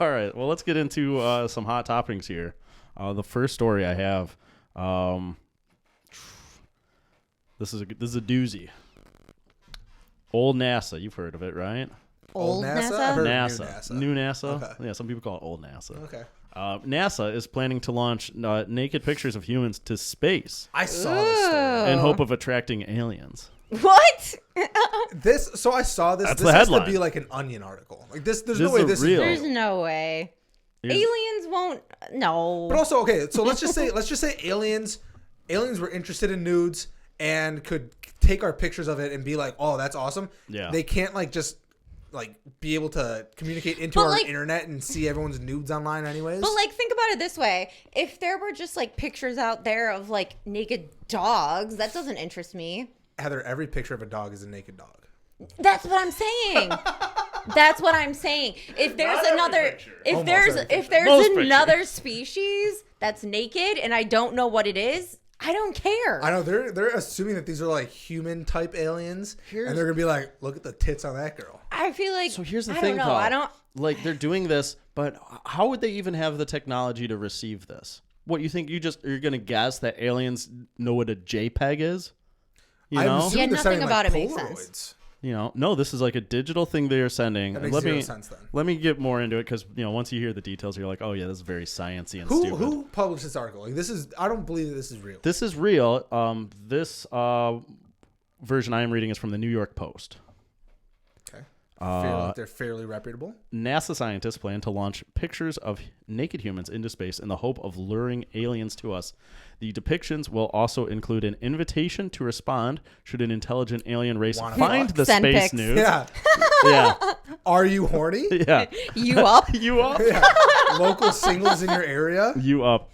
All right. Well, let's get into some hot toppings here. The first story I have. This is a doozy. Old NASA. You've heard of it, right? Old NASA? NASA? I've heard of NASA. New NASA. Okay. Yeah, some people call it old NASA. Okay. NASA is planning to launch naked pictures of humans to space I saw this story. in Oh. hope of attracting aliens. What? So I saw this. That's This the has to headline. be like an Onion article. Like this. There's This no way is this real. is There's no way. Here's- Aliens won't. No. But also, okay. So let's just say aliens were interested in nudes and could take our pictures of it and be like, oh, that's awesome. Yeah. They can't like just like be able to communicate into But, our like- internet and see everyone's nudes online anyways. But like, think about it this way: if there were just like pictures out there of like naked dogs, that doesn't interest me. Heather, every picture of a dog is a naked dog. That's what I'm saying. That's what I'm saying. If there's Not every another, picture. if Almost there's every if picture. there's Most pictures. another species that's naked and I don't know what it is, I don't care. I know they're assuming that these are like human type aliens, and they're gonna be like, look at the tits on that girl. I feel like. So here's the I thing, don't know. though. I don't. Like they're doing this, but how would they even have the technology to receive this? What you think? You're gonna guess that aliens know what a JPEG is? You I'm know, assuming Yeah, they're nothing sending, about like, it makes Polaroids. sense. no. This is like a digital thing they are sending. That makes let zero me sense then. let me get more into it because once you hear the details, you're like, oh yeah, this is very sciencey and stupid. Who published this article? Like, I don't believe that this is real. This is real. This version I am reading is from the New York Post. Okay. I feel like they're fairly reputable. NASA scientists plan to launch pictures of naked humans into space in the hope of luring aliens to us. The depictions will also include an invitation to respond should an intelligent alien race Wanna find fuck. the Send space pics. nudes. Yeah. Yeah. Are you horny? Yeah. You up? You up? Yeah. Local singles in your area. You up.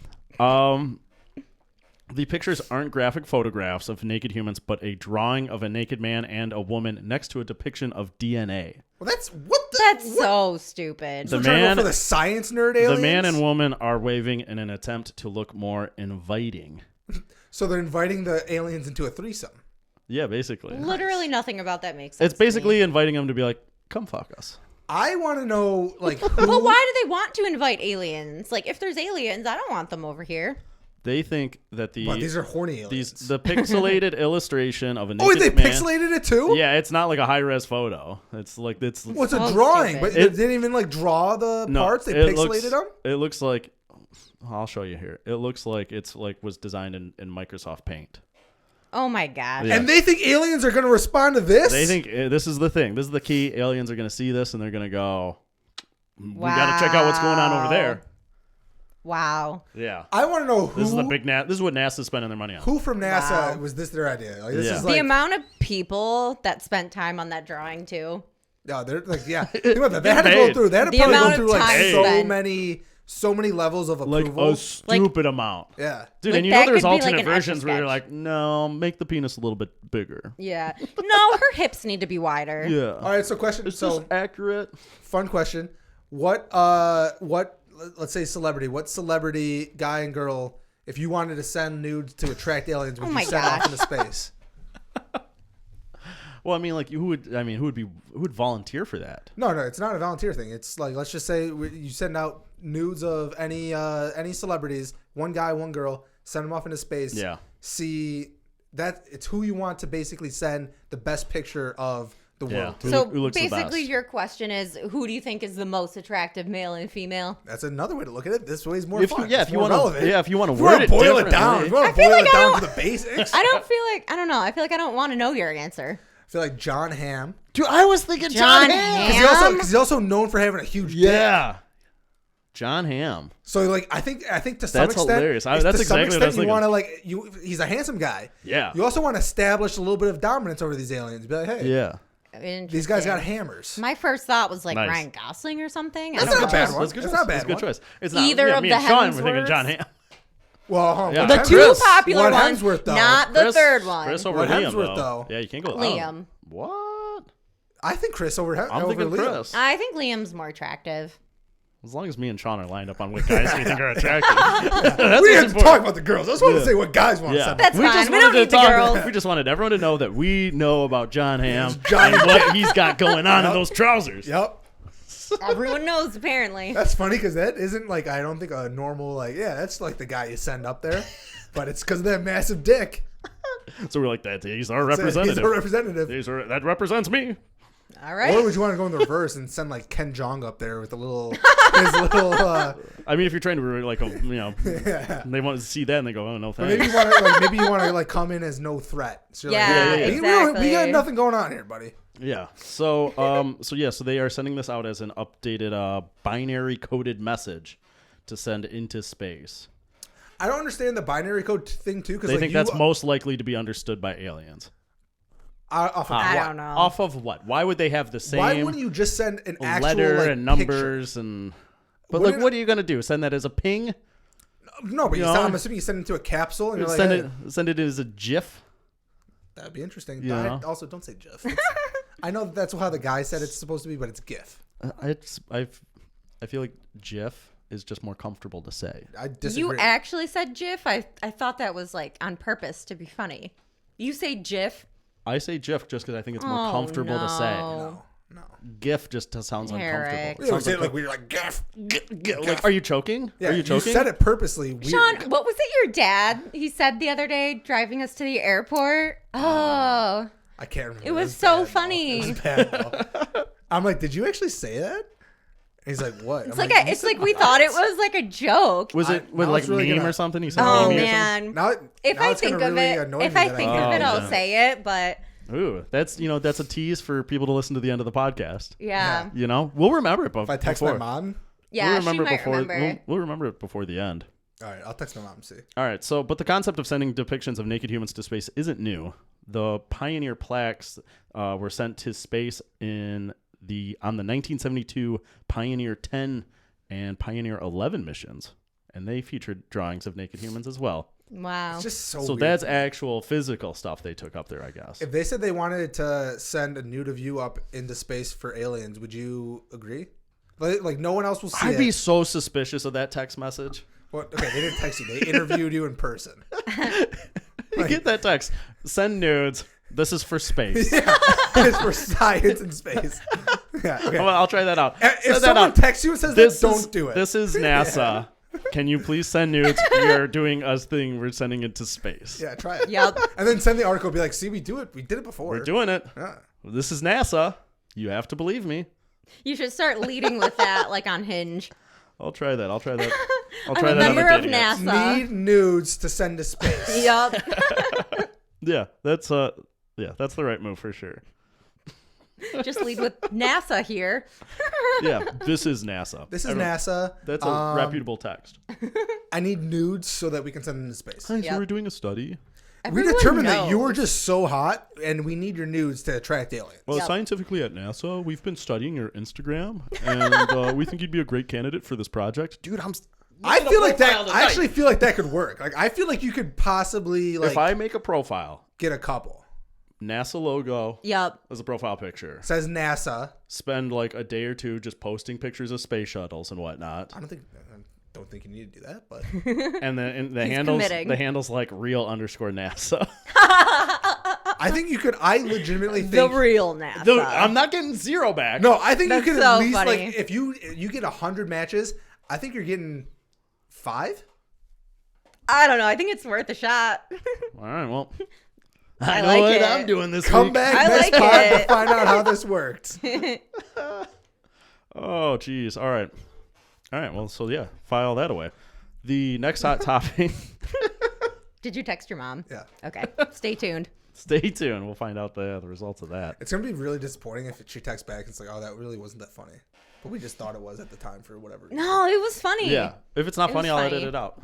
The pictures aren't graphic photographs of naked humans, but a drawing of a naked man and a woman next to a depiction of DNA. Well, what? So stupid. The We're trying to go man- for the science nerd aliens. The man and woman are waving in an attempt to look more inviting. So they're inviting the aliens into a threesome. Yeah, basically. Literally nothing about that makes sense. It's basically inviting them to be like, come fuck us. I want to know, like, who... But why do they want to invite aliens? Like, if there's aliens, I don't want them over here. They think that these are horny aliens. the pixelated illustration of a Oh, naked they man. pixelated it too? Yeah, it's not like a high res photo. It's like it's. Well, it's a So drawing, stupid. but they didn't even like draw the parts. They pixelated them. It looks like. I'll show you here. It looks like it's like was designed in Microsoft Paint. Oh my god. Yeah. And they think aliens are going to respond to this? They think this is the thing. This is the key. Aliens are going to see this and they're going to go. We got to check out what's going on over there. Wow. Yeah. I want to know who. This is the big This is what NASA's spending their money on. Who from NASA Wow. was this their idea? Like, this Yeah. is The like, amount of people that spent time on that drawing too. no, they're like, yeah. Think about that. They had to paid. go through. They had to The probably go amount of through like time so many levels of Like approval. a stupid amount. Yeah. Dude, Like, and you know that there's could be like alternate an versions where you're Etch-a-Sketch. like, no, make the penis a little bit bigger. Yeah. No, her hips need to be wider. Yeah. All right. So question. Is So this accurate? fun question. What? Let's say celebrity. What celebrity, guy and girl, if you wanted to send nudes to attract aliens, would Oh you my send off gosh. into space? Well, I mean, like, who would volunteer for that? No, it's not a volunteer thing. It's like, let's just say you send out nudes of any celebrities, one guy, one girl, send them off into space. Yeah. See that it's who you want to basically send the best picture of the Yeah. world. Who So looks the basically, best? your question is, who do you think is the most attractive, male and female? That's another way to look at it. This way is more If fun. you, yeah, It's if you more want relevant. to, if you want to If you want word to it boil it down, if you differently. want to feel boil like it I down don't- to the basics, I don't feel like I don't know. I feel like I don't want to know your answer. I feel like John Hamm. Dude, I was thinking John John Hamm. Because he's also known for having a huge dick. Yeah. John Hamm. So like I think to some That's extent hilarious. it's That's to some exactly what I was extent you thinking. want to he's a handsome guy. Yeah. You also want to establish a little bit of dominance over these aliens. Be like, hey, Yeah. these guys got Interesting. hammers. My first thought was like Nice. Ryan Gosling or something. That's I don't not a know. bad one. That's a good That's choice. not a That's a bad good one. choice. It's not, Either of me the and Sean were thinking Hemsworths. John Hamm. Well, Yeah. but The Chris- two popular what ones, Hemsworth, though? not the third one. Chris over What Liam, Hemsworth, though. though? Yeah, you can't go Liam. What? I think Chris over I'm over thinking Liam. Chris. I think Liam's more attractive. As long as me and Sean are lined up on what guys we think are attractive. We That's didn't what's have to important. talk about the girls. I just wanted to Yeah. say what guys want to Yeah. send. That's fine. We don't need the girls. We just wanted everyone to know that we know about John Hamm John and what he's got going on in Yep. those trousers. Yep. Everyone knows apparently. That's funny because that isn't like I don't think a normal that's like the guy you send up there, but it's because of that massive dick. So we're like, he's our That's it. representative. He's a representative. That represents me. All right. Or would you want to go in the reverse and send like Ken Jong up there with his little I mean, if you're trying to like, yeah. they want to see that and they go, oh no, Or maybe thanks. you want to maybe you want to like come in as no threat. So you're Yeah, like, exactly. we got nothing going on here, buddy. Yeah. So, so they are sending this out as an updated binary coded message to send into space. I don't understand the binary code thing too because They like think that's most likely to be understood by aliens. off of I what? don't know. Off of what? Why would they have the same Why wouldn't you just send an actual letter like, and picture? numbers and? But Wouldn't like, what are you gonna do? Send that as a ping? No, but You you know? I'm assuming you send it to a capsule and you're like, Send hey, send it as a GIF. that'd be interesting. You know? Also, don't say GIF. I know that's how the guy said it's supposed to be, but it's GIF. I feel like GIF is just more comfortable to say. I disagree. You actually said GIF? I thought that was like on purpose to be funny. You say GIF? I say GIF just because I think it's more Oh, comfortable to say. no. GIF just sounds Eric. uncomfortable. We always say it like we're like GIF. Like, are you choking? Yeah, are you choking? You said it purposely. Weird. Sean, what was it your dad he said the other day driving us to the airport? Oh, I can't remember. it was bad, so though. funny. It was bad, though. I'm like, did you actually say that? And he's like, what? It's I'm like, you it's said like we what? thought it was like a joke. Was it with now like it's really meme gonna- or something? You said Oh meme or man. Now, If now I it's think gonna of really it, annoy if me I that think Oh, of it, I'll yeah. say it. But something? Ooh, that's a tease for people to listen to the end of the podcast. yeah, You know, we'll remember it. if I text before. my mom, yeah, she might before. remember. We'll remember it before the end. all right, I'll text my mom and see. All right. So, but the concept of sending depictions of naked humans to space isn't new. The Pioneer plaques were sent to space on the 1972 Pioneer 10 and Pioneer 11 missions, and they featured drawings of naked humans as well. Wow. It's just so So weird. that's actual physical stuff they took up there, I guess. If they said they wanted to send a nude of you up into space for aliens, would you agree? Like no one else will see I'd it. be so suspicious of that text message. Well, okay, they didn't text you. They interviewed you in person. You get that text. Send nudes. This is for space. Yeah, it's for science and space. Yeah, okay. Well, I'll try that out. If Send that someone out. texts you and says that, don't do it. This is NASA. Can you please send nudes? We are doing a thing. We're sending it to space. Yeah, try it. Yep. And then send the article. Be like, see, we do it. We did it before. We're doing it. Yeah. This is NASA. You have to believe me. You should start leading with that, like on Hinge. I'll try that. I'll try that. I'll I'm try a that on the member of dating apps. NASA. Need nudes to send to space. Yep. Yeah, that's the right move for sure. Just lead with NASA here. Yeah, this is NASA. This is Everyone- NASA. That's a reputable text. I need nudes so that we can send them to space. Hi, so Yep. we're doing a study. We Everyone determined that knows. you're just so hot, and we need your nudes to attract aliens. Well, Yep. scientifically at NASA, we've been studying your Instagram, and we think you'd be a great candidate for this project. Dude, I feel like that. profile I actually feel like that could work. Like, I feel like you could possibly if I make a profile, get a couple. NASA logo Yep. as a profile picture, Says NASA. spend like a day or two just posting pictures of space shuttles and whatnot, I don't think you need to do that, but and then He's committing. the handle's like real_NASA. I think you could. I legitimately The think. real NASA. Dude, I'm not getting zero back. No, I think That's you could so at least funny. like if you get 100 matches. I think you're getting 5. I don't know. I think it's worth a shot. All right, well, I know like what it. I'm doing this Come week. back I next like pod it. to find out how this worked. Oh, geez. All right. Well, so yeah, file that away. The next hot topic. Did you text your mom? Yeah. Okay. Stay tuned. Stay tuned. We'll find out the results of that. It's gonna be really disappointing if she texts back and it's like, "Oh, that really wasn't that funny," but we just thought it was at the time for whatever reason. No, it was funny. Yeah. If it's not It funny, was I'll funny. edit it out.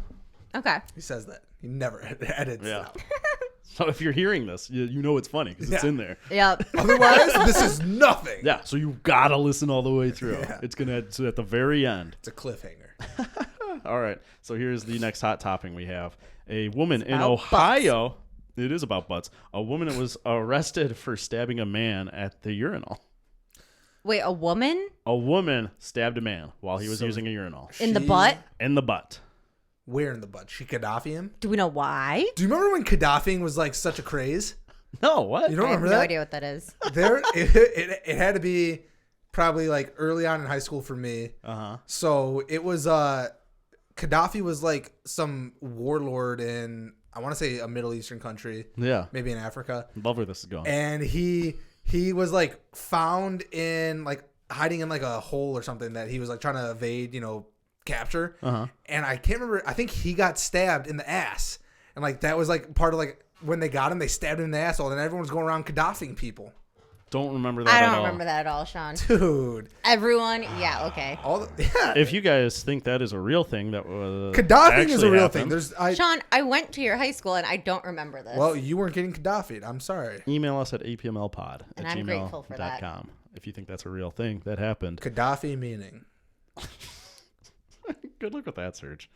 Okay. He says that he never edits Yeah. it out. So if you're hearing this, you know it's funny because it's Yeah. in there. Yep. Otherwise, this is nothing. Yeah. So you gotta listen all the way through. Yeah. It's gonna so at the very end. It's a cliffhanger. All right. So here's the next hot topic we have. A woman in about Ohio. It is about butts. A woman was arrested for stabbing a man at the urinal. Wait, a woman A woman stabbed a man while he was So- using a urinal. in the She- butt? In the butt. Where in the butt? She Gaddafi him? Do we know why? Do you remember when Gaddafi was like such a craze? No, what? You don't I have remember no that? idea what that is. It had to be probably like early on in high school for me. Uh-huh. So it was Gaddafi was like some warlord in, I want to say, a Middle Eastern country, Yeah. maybe in Africa, Love where this is going. and he was like found in like hiding in like a hole or something that he was like trying to evade, capture. Uh-huh. And I can't remember. I think he got stabbed in the ass, and like that was like part of like when they got him, they stabbed him in the asshole, and everyone was going around Gaddafiing people. Don't remember that I at don't all. remember that at all, Sean. Dude, Everyone, yeah, okay. yeah. If you guys think that is a real thing, that was Gaddafiing is a real thing. Sean, I went to your high school and I don't remember this. Well, you weren't getting Gaddafi'd. I'm sorry. Email us at apmlpod And at I'm grateful for that. gmail.com if you think that's a real thing that happened. Gaddafi meaning. Good luck with that search.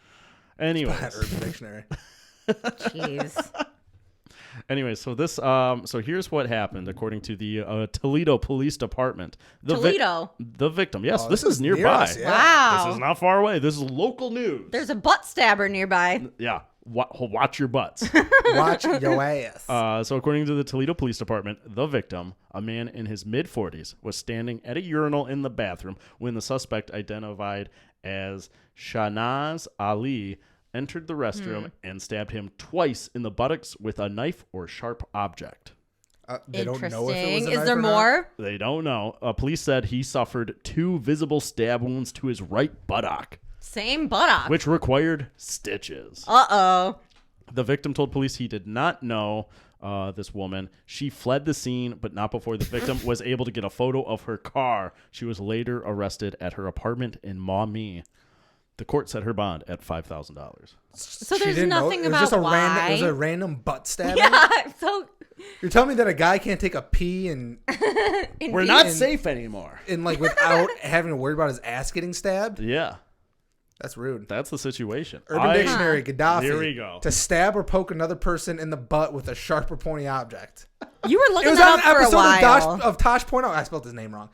Anyways, That Urban Dictionary. Jeez. Anyways, so this so here's what happened according to the Toledo Police Department. Toledo? The victim. Yes, Oh, this this is is near nearby. us, yeah. Wow. This is not far away. This is local news. There's a butt stabber nearby. Yeah. Watch your butts. Watch your ass. So according to the Toledo Police Department, the victim, a man in his mid-40s, was standing at a urinal in the bathroom when the suspect, identified as Shahnaz Ali, entered the restroom and stabbed him twice in the buttocks with a knife or sharp object. They don't Interesting. know if it was a Is knife there or not. more? They don't know. Police said he suffered 2 visible stab wounds to his right buttock, Same buttock. which required stitches. Uh-oh. The victim told police he did not know this woman. She fled the scene, but not before the victim was able to get a photo of her car. She was later arrested at her apartment in Maumee. The court set her bond at $5,000. So She there's didn't know. nothing It was about just a why. random. It was a random butt stabbing. Yeah, so You're telling me that a guy can't take a pee and We're not safe anymore. like without having to worry about his ass getting stabbed? Yeah. That's rude. That's the situation. Urban Dictionary, Gaddafi. Here we go. To stab or poke another person in the butt with a sharp or pointy object. You were It looking was that on up an for a episode while. of Tosh.0. I spelled his name wrong.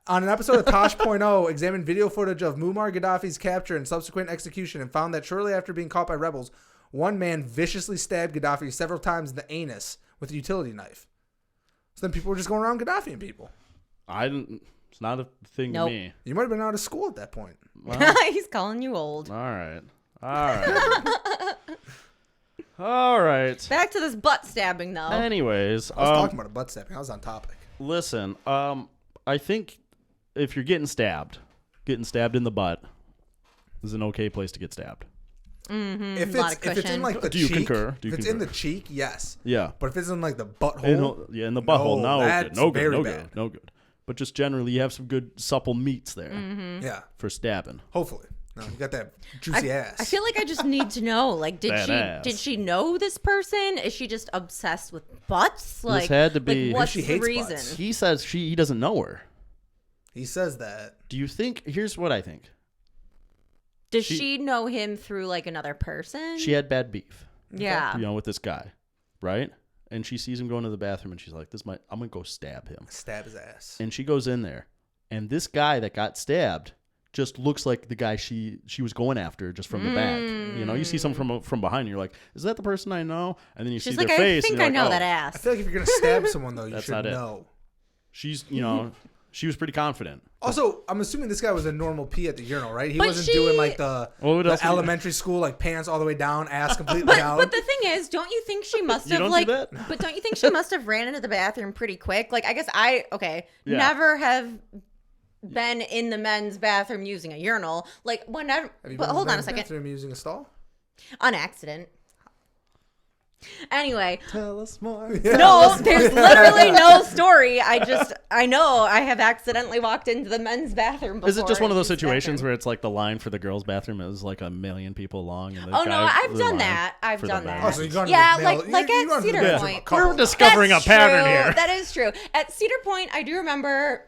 On an episode of Tosh.0, examined video footage of Muammar Gaddafi's capture and subsequent execution and found that shortly after being caught by rebels, one man viciously stabbed Gaddafi several times in the anus with a utility knife. So then people were just going around Gaddafi and people. It's not a thing Nope. to me. You might have been out of school at that point. Well, He's calling you old. all right. All right. Back to this butt stabbing, though. Anyways, I was talking about a butt stabbing. I was on topic. listen, I think if you're getting stabbed in the butt is an okay place to get stabbed. If lot it's of if it's in cushion. like the Do you cheek, concur? if it's in the cheek, yes. Yeah. But if it's in like the butthole, In the butthole, no, that's no good, very no bad. good, no good. But just generally, you have some good supple meats there yeah, for stabbing. hopefully. No, you got that juicy ass. I feel like I just need to know. Like, That ass. did she know this person? Is she just obsessed with butts? Like, had to be- Like, what's She the hates reason? butts. He says he doesn't know her. He says that. Do you think? Here's what I think. Does she know him through like another person? She had bad beef, Yeah. with this guy, right? And she sees him going to the bathroom, and she's like, I'm gonna go stab him." Stab his ass. And she goes in there, and this guy that got stabbed just looks like the guy she was going after just from the back. You see someone from behind, and you're like, "Is that the person I know?" And then you She's see like, their I face. think and you're I know like, that "Oh." I ass. feel like if you're gonna stab someone though, you That's should not it. know. She's, she was pretty confident. Also, I'm assuming this guy was a normal pee at the urinal, right? He But wasn't she- doing like the What else? elementary school, like pants all the way down, ass completely down. But the thing is, don't you think she must You have don't do like? that? But don't you think she must have ran into the bathroom pretty quick? Like, I guess Yeah. never have been in the men's bathroom using a urinal. Like, whenever. Have you But been hold to on the a second. bathroom using a stall? On accident. Anyway, Tell us more. no, there's literally no story. I know I have accidentally walked into the men's bathroom before. Is it just one of those and used the situations bathroom. where it's like the line for the girls' bathroom is like 1,000,000 people long? And the Oh, no, guy- I've the done line that. I've for the done back. that. Oh, so you've gone to Yeah, the like- male, like you've at gone to the Cedar bathroom a Point. couple We're of just- times. Discovering a pattern true. here. That is true. At Cedar Point, I do remember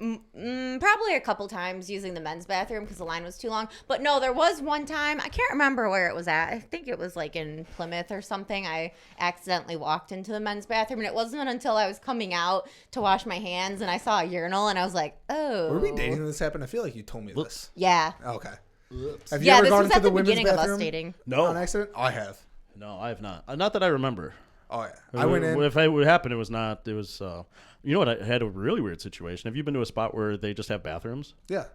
probably a couple times using the men's bathroom because the line was too long. But no, there was one time, I can't remember where it was at. I think it was like in Plymouth or something. I accidentally walked into the men's bathroom, and it wasn't until I was coming out to wash my hands and I saw a urinal, and I was like, oh. Were we dating when this happened? I feel like you told me this. Yeah. Okay. Have you Yeah, ever this gone was into at the the women's beginning of us bathroom dating. No. on accident? Oh, I have. No, I have not. Not that I remember. Oh yeah. I went in. If it would happen, it was not. It was. You know what? I had a really weird situation. Have you been to a spot where they just have bathrooms Yeah.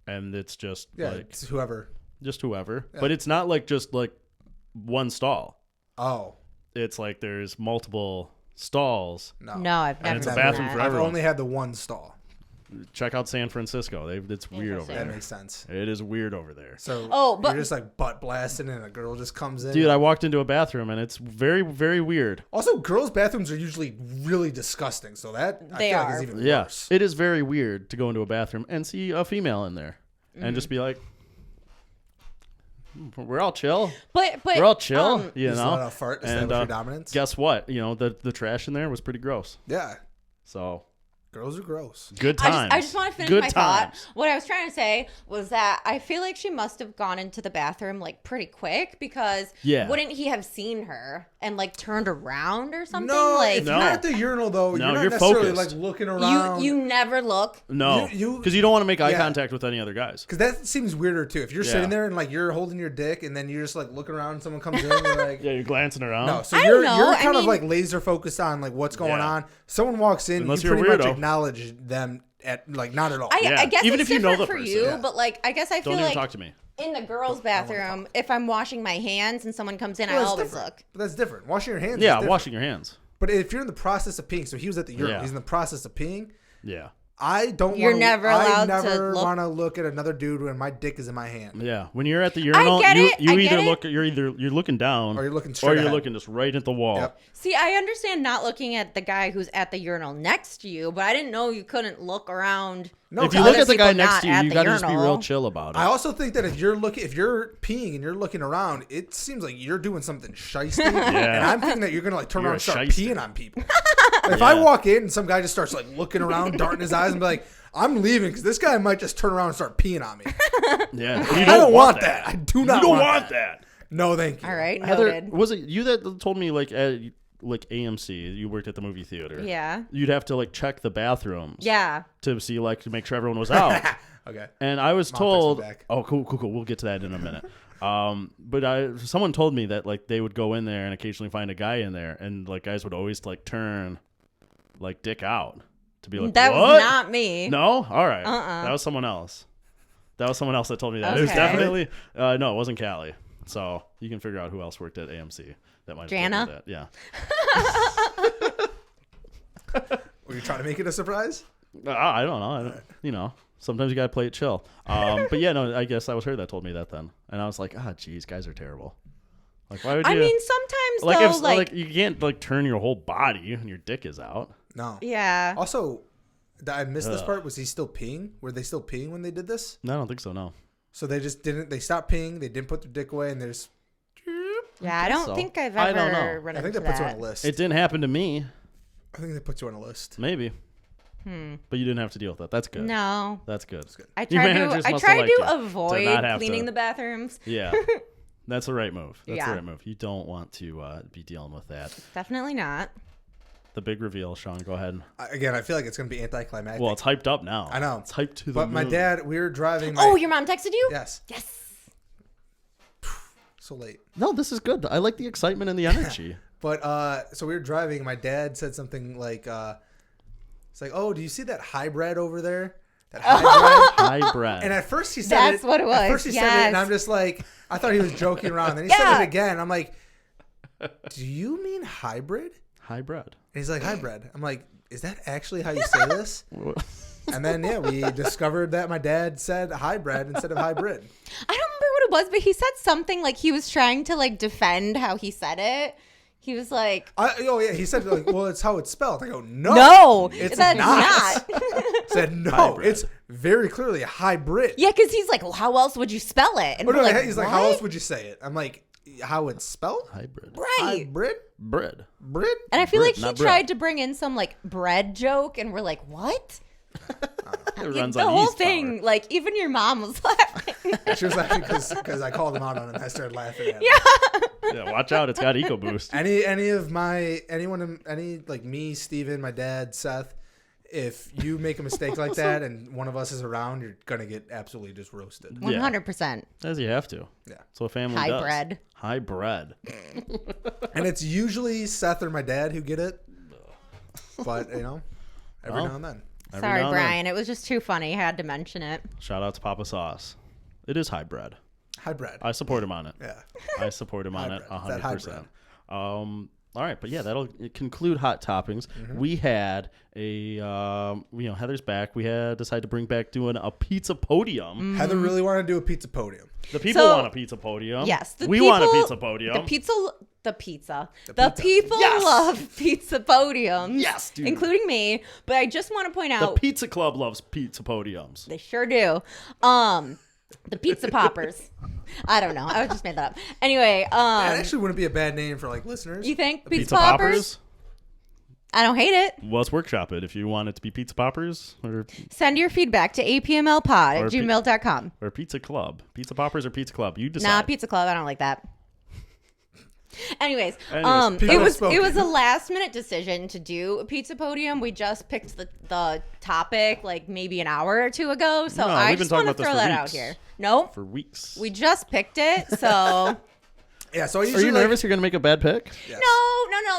and it's just Yeah. like It's whoever. just whoever, but it's not like just like one stall. Oh It's like there's multiple stalls. no. No, I've never it's a done bathroom that. for I've everyone. only had the one stall. Check out San Francisco. It's weird over Interesting. That there. makes sense. It is weird over there. So Oh, but- you're just like butt blasting and a girl just comes in. Dude, I walked into a bathroom and it's very, very weird. Also, girls' bathrooms are usually really disgusting. So that I They feel like are. is even Yeah, worse. it is very weird to go into a bathroom and see a female in there and just be like, we're all chill. But We're all chill, you Just know. let out a fart, establish your dominance. Guess what? The trash in there was pretty gross. Yeah, So girls are gross. good times. I just want to finish Good my times. thought. What I was trying to say was that I feel like she must have gone into the bathroom like pretty quick because Yeah. wouldn't he have seen her and like turned around or something? No, like if you're at the urinal though, No, you're not you're necessarily focused. like looking around. you never look. No, You- because you don't want to make eye yeah. contact with any other guys. Because that seems weirder too. If you're Yeah. sitting there and like you're holding your dick and then you're just like looking around and someone comes in, you're like, Yeah, you're glancing around. no. So I you're don't know. you're I kind of mean- like laser focused on like what's going Yeah. on. Someone walks in, Unless you you're a pretty much weirdo. acknowledge them at like not at all. Yeah. I guess Even it's if you know different the for person. you, Yeah. but like I guess I Don't feel even like talk to me. in the girls' bathroom, if I'm washing my hands and someone comes in, Well, I that's always different. look. But that's different. Washing your hands. is Yeah, different. washing your hands. But if you're in the process of peeing, so he was at the urinal. Yeah. He's in the process of peeing. Yeah, I don't. You're wanna, never allowed I to never look. want to look at another dude when my dick is in my hand. yeah. When you're at the urinal, get you it. you I either get it. look you're looking down Or you're looking straight ahead. looking just right at the wall. Yep. See, I understand not looking at the guy who's at the urinal next to you, but I didn't know you couldn't look around. No, If you other look at the guy people next not to you, at you the gotta just be urinal. real chill about it. I also think that if you're peeing and you're looking around, it seems like you're doing something shysty. And I'm thinking that you're gonna like turn You're around and a start shyster. peeing on people. If I walk in and some guy just starts like looking around, darting his eyes, and be like, I'm leaving because this guy might just turn around and start peeing on me. Yeah. I don't want that. I do not want that. No, thank you. All right, Heather, noted. was it you that told me like at like AMC, you worked at the movie theater? Yeah. You'd have to like check the bathrooms. Yeah. To see like to make sure everyone was out. Okay. And I was Mom told, texted me back. oh, cool. We'll get to that in a minute. But someone told me that like they would go in there and occasionally find a guy in there, and like guys would always like turn like dick out to be like, That what? was not me. No? All right. Uh-uh. That was someone else. That told me that. It was Okay. definitely no, it wasn't Callie. So you can figure out who else worked at AMC that might have Jana? told me that. Yeah. Were you trying to make it a surprise? I don't know. Sometimes you gotta play it chill. But yeah, no, I guess that was her that told me that then, and I was like, geez, guys are terrible. Like, why would you? I mean, sometimes like, though, if, like you can't like turn your whole body and your dick is out. No. yeah. Also, I missed this part. Was he still peeing? Were they still peeing when they did this? No, I don't think so. No. So they just didn't. They stopped peeing. They didn't put their dick away, and there's. Yeah, I don't so. think I've I don't ever know. run I think into that puts you on that. a list. It didn't happen to me. I think they put you on a list. Maybe. But you didn't have to deal with that. That's good. No. That's good. I Your tried managers to must have liked you to avoid not have cleaning to. the bathrooms. Yeah. That's the right move. That's Yeah. the right move. You don't want to be dealing with that. Definitely not. The big reveal, Sean. Go ahead. Again, I feel like it's going to be anticlimactic. Well, it's hyped up now. I know. It's hyped to the But my moon. dad, we were driving. Oh, your mom texted you? Yes. Yes. So late. No, this is good. I like the excitement and the energy. But so we were driving. And my dad said something like, "It's like, oh, do you see that hybrid over there? That hybrid." Hybrid. And at first he said That's it. what it was. At first he said it, and Yes. I'm just like, I thought he was joking around. Then he said Yeah. it again. I'm like, do you mean hybrid? Hybrid. And he's like, hybrid. I'm like, is that actually how you say this? And then yeah, we discovered that my dad said hybrid instead of hybrid. I don't remember what it was, but he said something like he was trying to like defend how he said it. He was like, Oh yeah, he said like, well, it's how it's spelled. I go, no, no, it's that's not. not. Said no, Hybrid. it's very clearly a hybrid. Yeah, because he's like, well, how else would you spell it? And Or we're no, like, he's like, what? how else would you say it? I'm like, how it's spelled? Hybrid. Right. Hybrid? Bread. Bread? And I feel Bread, like he not bread. tried to bring in some like bread joke, and we're like, what? It runs The on whole yeast thing, power. like even your mom was laughing. She was laughing because I called him out on it and I started laughing at him. Yeah, watch out. It's got EcoBoost. Any like me, Steven, my dad, Seth, if you make a mistake like that and one of us is around, you're gonna get absolutely just roasted. 100%. As you have to. Yeah. So a family does. Hybrid. Hybrid. And it's usually Seth or my dad who get it. But every Well, now and then. Every Sorry, now and then. Brian. It was just too funny. I had to mention it. Shout out to Papa Sauce. It is hybrid. Hybrid. I support him on it. Yeah. I support him on it Hybrid. It's that 100%. All right, but yeah, that'll conclude Hot Toppings. We had a, Heather's back. We had decided to bring back doing a Pizza Podium. Heather really wanted to do a pizza podium. The people So- want a Pizza Podium. Yes. we want a Pizza Podium. The pizza. The pizza. people Yes! love pizza podiums. Yes, dude. Including me. But I just want to point The out Pizza Club loves Pizza Podiums. they sure do. The pizza poppers. I don't know. I just made that up. Anyway, That actually wouldn't be a bad name for like listeners. you think Pizza pizza poppers? Poppers? I don't hate it. Well, let's workshop it if you want it to be Pizza Poppers Send your feedback to apmlpod Or at gmail.com. or Pizza Club. Pizza Poppers or Pizza Club. You decide. Nah, Pizza Club. I don't like that. Anyways, Anyways, it was spoken. it was a last minute decision to do a pizza podium. We just picked the topic like maybe an hour or two ago, so No, I we've been just talking want to about this throw for that out weeks. here. Nope, For weeks. we just picked it. So Yeah, so I Are usually you nervous you're going to make a bad pick? Yes. no.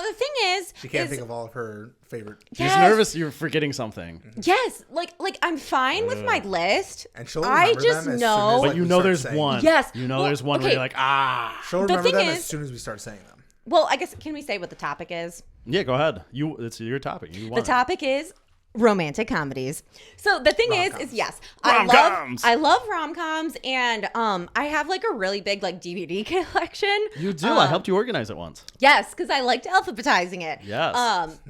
The thing is, She can't think of all of her favorite. She's Yes. nervous you're forgetting something. yes, like I'm fine with my list. And she'll I remember just them as know- soon as, But like, you we know start there's saying one. them. Yes. You know Well, there's one where okay. you're like, ah. She'll The remember thing them is- as soon as we start saying them. Well, I guess can we say what the topic is? Yeah, go ahead. It's your topic. You The want it. topic is romantic comedies. So the thing is yes, Rom-coms. I love rom-coms, and I have like a really big like DVD collection. You do. I helped you organize it once. Yes, because I liked alphabetizing it. Yes.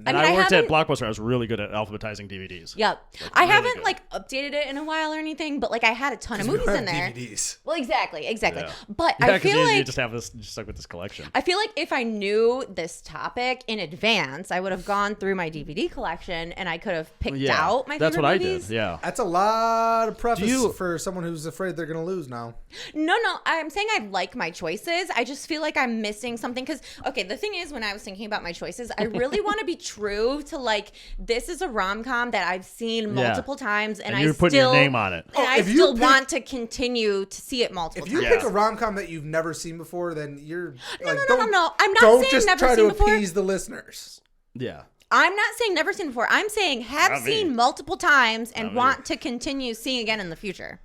And I worked at haven't. Blockbuster. I was really good at alphabetizing DVDs. Yep. I really haven't good. like updated it in a while or anything, but like I had a ton of We movies don't in have there. DVDs. Well, exactly. Yeah. But Yeah, I because feel you like just have this, just stuck with this collection. I feel like if I knew this topic in advance, I would have gone through my DVD collection and I could have I've picked out my that's favorite what movies. I did. Yeah. That's a lot of preface you- for someone who's afraid they're gonna lose now. No, I'm saying I like my choices. I just feel like I'm missing something because, okay, the thing is, when I was thinking about my choices, I really want to be true to like this is a rom-com that I've seen multiple times, and you're I putting still your name on it. and I if you still pick- want to continue to see it multiple If you times. pick a rom-com that you've never seen before, then you're like, No. I'm not don't saying just never try seen to before. appease the listeners. Yeah. I'm not saying never seen before. I'm saying have Not me. seen multiple times and Not me. want to continue seeing again in the future.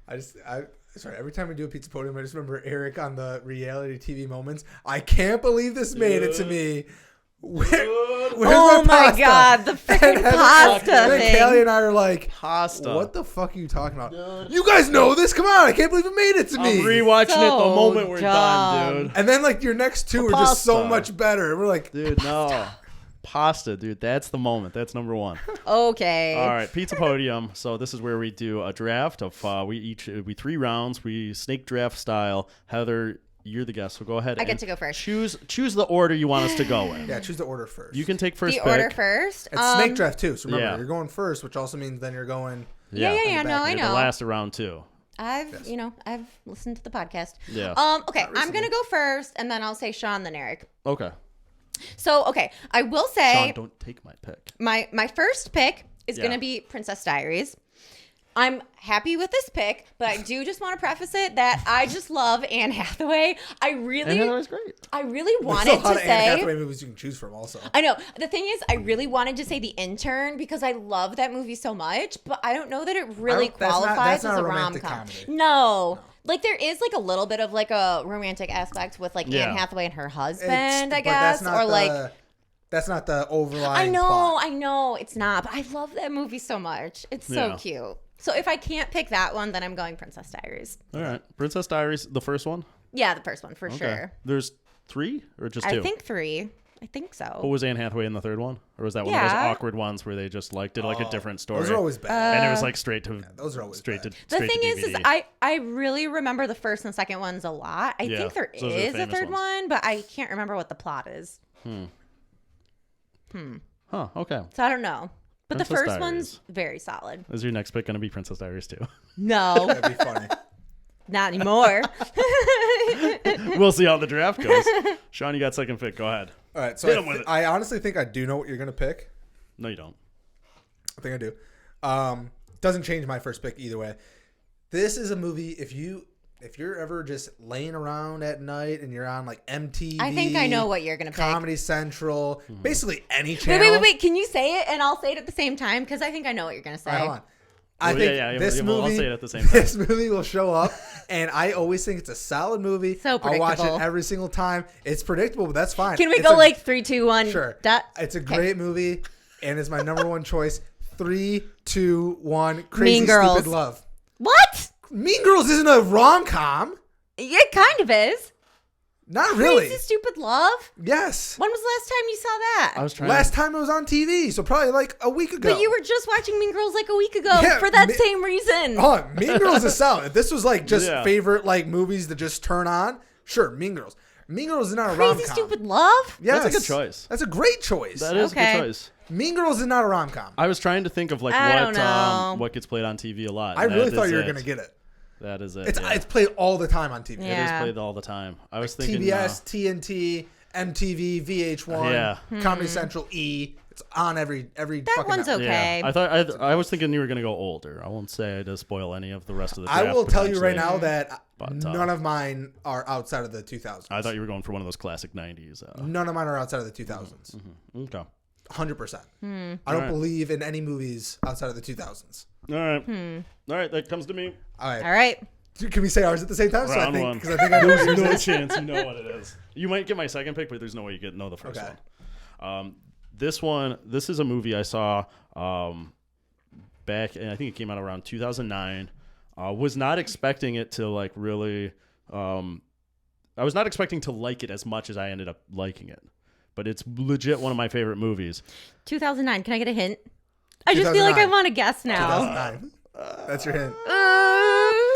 Sorry, every time we do a Pizza Podium, I just remember Eric on the reality TV moments. I can't believe this made it to me. Where's Oh my pasta? God, the freaking And pasta then thing. Callie and I are like, Pasta. what the fuck are you talking about? You guys know this? Come on, I can't believe it made it to me. I'm rewatching it the So moment we're done, dumb. dude. And then like your next two are just so Pasta. much better. We're like, Dude, no. Pasta, dude. That's the moment. That's number one. Okay. All right, Pizza Podium. So this is where we do a draft of we 3 rounds. We snake draft style. Heather, you're the guest, so go ahead. I get and to go first. Choose the order you want us to go in. yeah, choose the order first. You can take first The pick. order first. It's snake draft too. So remember, Yeah. you're going first, which also means then you're going. Yeah. No, I You're know. the last of round 2. I've listened to the podcast. Yeah. Okay, I'm gonna go first, and then I'll say Sean, then Eric. Okay. So, okay, I will Sean, say don't take my pick. my first pick is Yeah. gonna be Princess Diaries. I'm happy with this pick, but I do just want to preface it that I just love Anne Hathaway. I And really Heather's great. There's wanted a lot to of Anne say. Hathaway movies you can choose from also. I know. The thing is, I really wanted to say The Intern because I love that movie so much, but I don't know that it really that's not- qualifies that's not as a a romantic rom-com. comedy. No. Like there is like a little bit of like a romantic aspect with like Yeah. Anne Hathaway and her husband, I But that's guess, not or like that's not the overlying. I plot. know it's not, but I love that movie so much. It's so Yeah. cute. So if I can't pick that one, then I'm going Princess Diaries. All right. Princess Diaries, the first one? Yeah, the first one for Okay. sure. There's 3 or just 2? I think 3. I think so. What was Anne Hathaway in the third one? Or was that one of those Yeah. awkward ones where they just like did like a different story? Those are always bad. and it was like straight to those are always straight bad. to The straight thing to is DVD. I really remember the first and second ones a lot. I Yeah, think there those are the is a famous third ones. one, but I can't remember what the plot is. Huh, okay. So I don't know. But the Princess first Diaries. one's very solid. Is your next pick going to be Princess Diaries too? No, That'd be funny. not anymore. We'll see how the draft goes. Sean, you got second pick. Go ahead. All right, Hit so 'em with it. I honestly think I do know what you're gonna pick. No, you don't. I think I do. Doesn't change my first pick either way. This is a movie. If you're ever just laying around at night and you're on like MTV, I think I know what you're gonna pick. Comedy Central, Mm-hmm. basically any Wait, channel. wait. Can you say it and I'll say it at the same time? Because I think I know what you're gonna say. All right, hold on. I Well, think yeah, this well, I'll movie. say it at the same time. This movie will show up, and I always think it's a solid movie. So I'll watch it predictable. every single time. It's predictable, but that's fine. Can we It's go a- like 3, 2, 1? Sure. Dot? It's a Okay. great movie, and it's my number one choice. 3, 2, 1. Crazy Mean Girls. Stupid Love. What? Mean Girls isn't a rom com. It kind of is. Not really. Crazy Stupid Love? Yes. When was the last time you saw that? I was trying. Last time it was on TV, so probably like a week ago. But you were just watching Mean Girls like a week ago Yeah, for that same reason. Oh, Mean Girls is solid. If this was like just Yeah. favorite like movies to just turn on, sure, Mean Girls. Mean Girls is not a rom Crazy com. Stupid Love? Yes. That's a good choice. That's a great choice. That is a Okay. good choice. Mean Girls is not a rom com. I was trying to think of like I don't know. what gets played on TV a lot. I and really that thought is you were it. gonna get it. That is it. It's yeah. it's played all the time on TV. Yeah. It is played all the time. I was thinking TBS, TNT, MTV, VH1, Yeah. Comedy Central, E. It's on every That fucking one's network. okay. Yeah, I thought I was thinking you were gonna go older. I won't say to spoil any of the rest of the. I draft, will tell you right potentially. now that But, none of mine are outside of the 2000s. I thought you were going for one of those classic '90s. None of mine are outside of the 2000s. Okay. 100%. I don't Alright. believe in any movies outside of the 2000s. All right. All right. That comes to me. All right. All right. Can we say ours at the same time? Round I one. think I know what yours No is. chance. You know what it is. You might get my second pick, but there's no way you know the first Okay. one. This is a movie I saw back, and I think it came out around 2009. Was not expecting it to like really. I was not expecting to like it as much as I ended up liking it, but it's legit one of my favorite movies. 2009. Can I get a hint? I just feel like I 2009. want to guess now. 2009. That's your hint.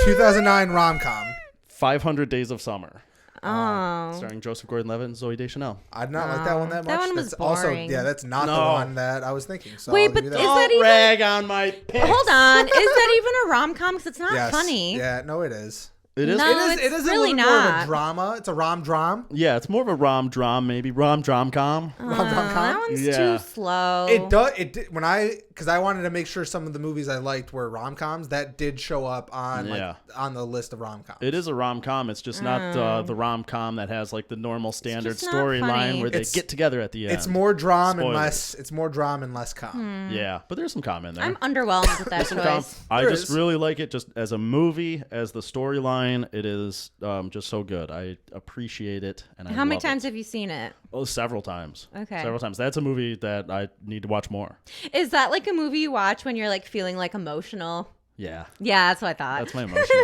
2009 rom-com. 500 Days of Summer. Oh. starring Joseph Gordon-Levitt and Zoe Deschanel. I did not like that one that much. That one was That's also, boring. yeah, that's not the No. one that I was thinking. So Wait, I'll but give is you that. that even? Rag on my pics. Hold on. Is that even a rom-com? Because it's not Yes. funny. Yeah, no, it is. It is. No. It it's is a really little more of not. a drama. It's a rom-dram. Yeah, it's more of a rom-dram, maybe rom-drom-com. That one's Yeah. too slow. It does. It did, because I wanted to make sure some of the movies I liked were rom-coms. That did show up on on the list of rom-coms. It is a rom-com. It's just not the rom-com that has like the normal standard just not storyline funny. where they It's- get together at the end. It's more dram and Spoilers. less. It's more dram and less com. Yeah, but there's some com in there. I'm underwhelmed with that Some com. choice. I There just is. really like it just as a movie, as the storyline. It is just so good. I appreciate it. And I How many love times it. have you seen it? Oh, several times. Okay. Several times. That's a movie that I need to watch more. Is that like a movie you watch when you're like feeling like emotional? Yeah. Yeah, that's what I thought. That's my emotion.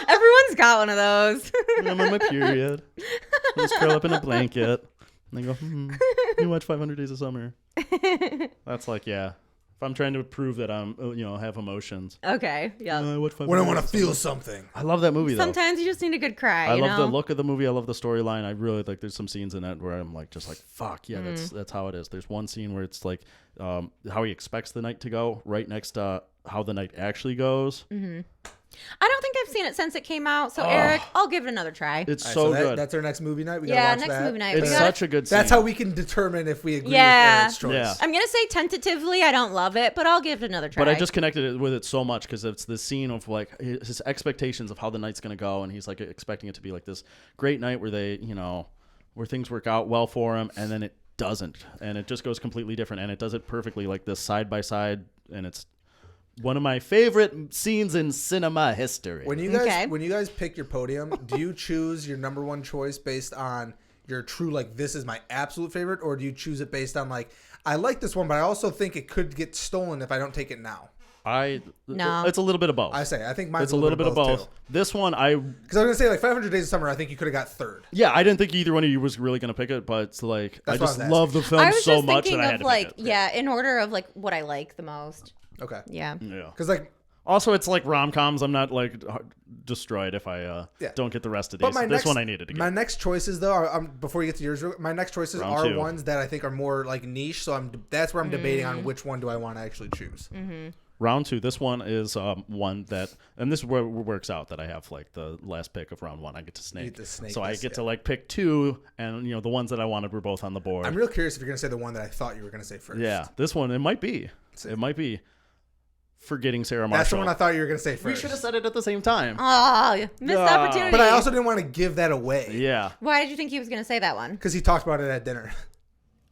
Everyone's got one of those. I'm on my period. I just curl up in a blanket. And they go, you watch 500 Days of Summer. That's like, yeah. If I'm trying to prove that I'm, have emotions. Okay. Yeah. I watch 500 When I want Days to of feel Summer. something. I love that movie, though. Sometimes you just need a good cry. I you love know? the look of the movie. I love the storyline. I really like. There's some scenes in it where I'm like, just like, fuck yeah, that's how it is. There's one scene where it's like, how he expects the night to go, right next to how the night actually goes. I don't think I've seen it since it came out. So Eric, I'll give it another try. It's All right, so that- good. That's our next movie night. We gotta Yeah, watch next that. movie night. It's We gotta- such a good scene. That's how we can determine if we agree Yeah. with Eric's choice. Yeah. I'm gonna say tentatively I don't love it, but I'll give it another try. But I just connected it with it so much because it's the scene of like his expectations of how the night's gonna go, and he's like expecting it to be like this great night where they, where things work out well for him, and then it doesn't, and it just goes completely different, and it does it perfectly, like this side by side, and it's one of my favorite scenes in cinema history. When you guys pick your podium, do you choose your number one choice based on your true like this is my absolute favorite, or do you choose it based on like I like this one, but I also think it could get stolen if I don't take it now? No. It's a little bit of both. I think mine's It's a little bit of both. too. This one, Because I was gonna say like 500 Days of Summer, I think you could have got third. yeah, I didn't think either one of you was really gonna pick it, but it's like I That's what just I was love the film I was so just much that thinking I had of to like, pick it. in order of like what I like the most. Okay. Yeah. Yeah. Because like, Also, it's like rom-coms. I'm not like destroyed if I Yeah. don't get the rest of but these. my This next one I needed to get. my next choices though, before you get to yours, my next choices Round are two. ones that I think are more like niche. So that's where I'm debating on which one do I want to actually choose. Round two. This one is one that, and this is where it works out that I have like the last pick of round one. I get to snake. get to snake so I this, get yeah. to like pick two, and the ones that I wanted were both on the board. I'm real curious if you're gonna say the one that I thought you were gonna say first. Yeah, this one it might be. It might be. Forgetting Sarah Marshall. That's the one I thought you were gonna say first. We should have said it at the same time. Oh, missed opportunity. But I also didn't want to give that away. Yeah. Why did you think he was gonna say that one? Because he talked about it at dinner.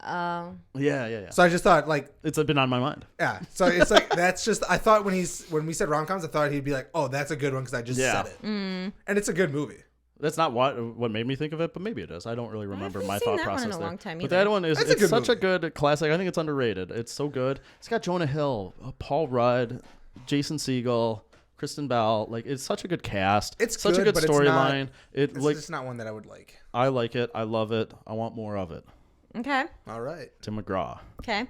Oh. Yeah. So I just thought like, It's been on my mind. yeah. So it's like that's just I thought when we said rom-coms, I thought he'd be like, oh, that's a good one because I just Yeah. said it, and it's a good movie. That's not what made me think of it, but maybe it is. I don't really remember haven't my seen thought that one process in a there. long time But either. that one is That's a it's good such a movie. good classic. I think it's underrated. It's so good. It's got Jonah Hill, Paul Rudd, Jason Segel, Kristen Bell. Like it's such a good cast. It's such good, a good but it's storyline. It's Like just not one that I would like. I like it. I love it. I want more of it. Okay. All right. Tim McGraw. Okay.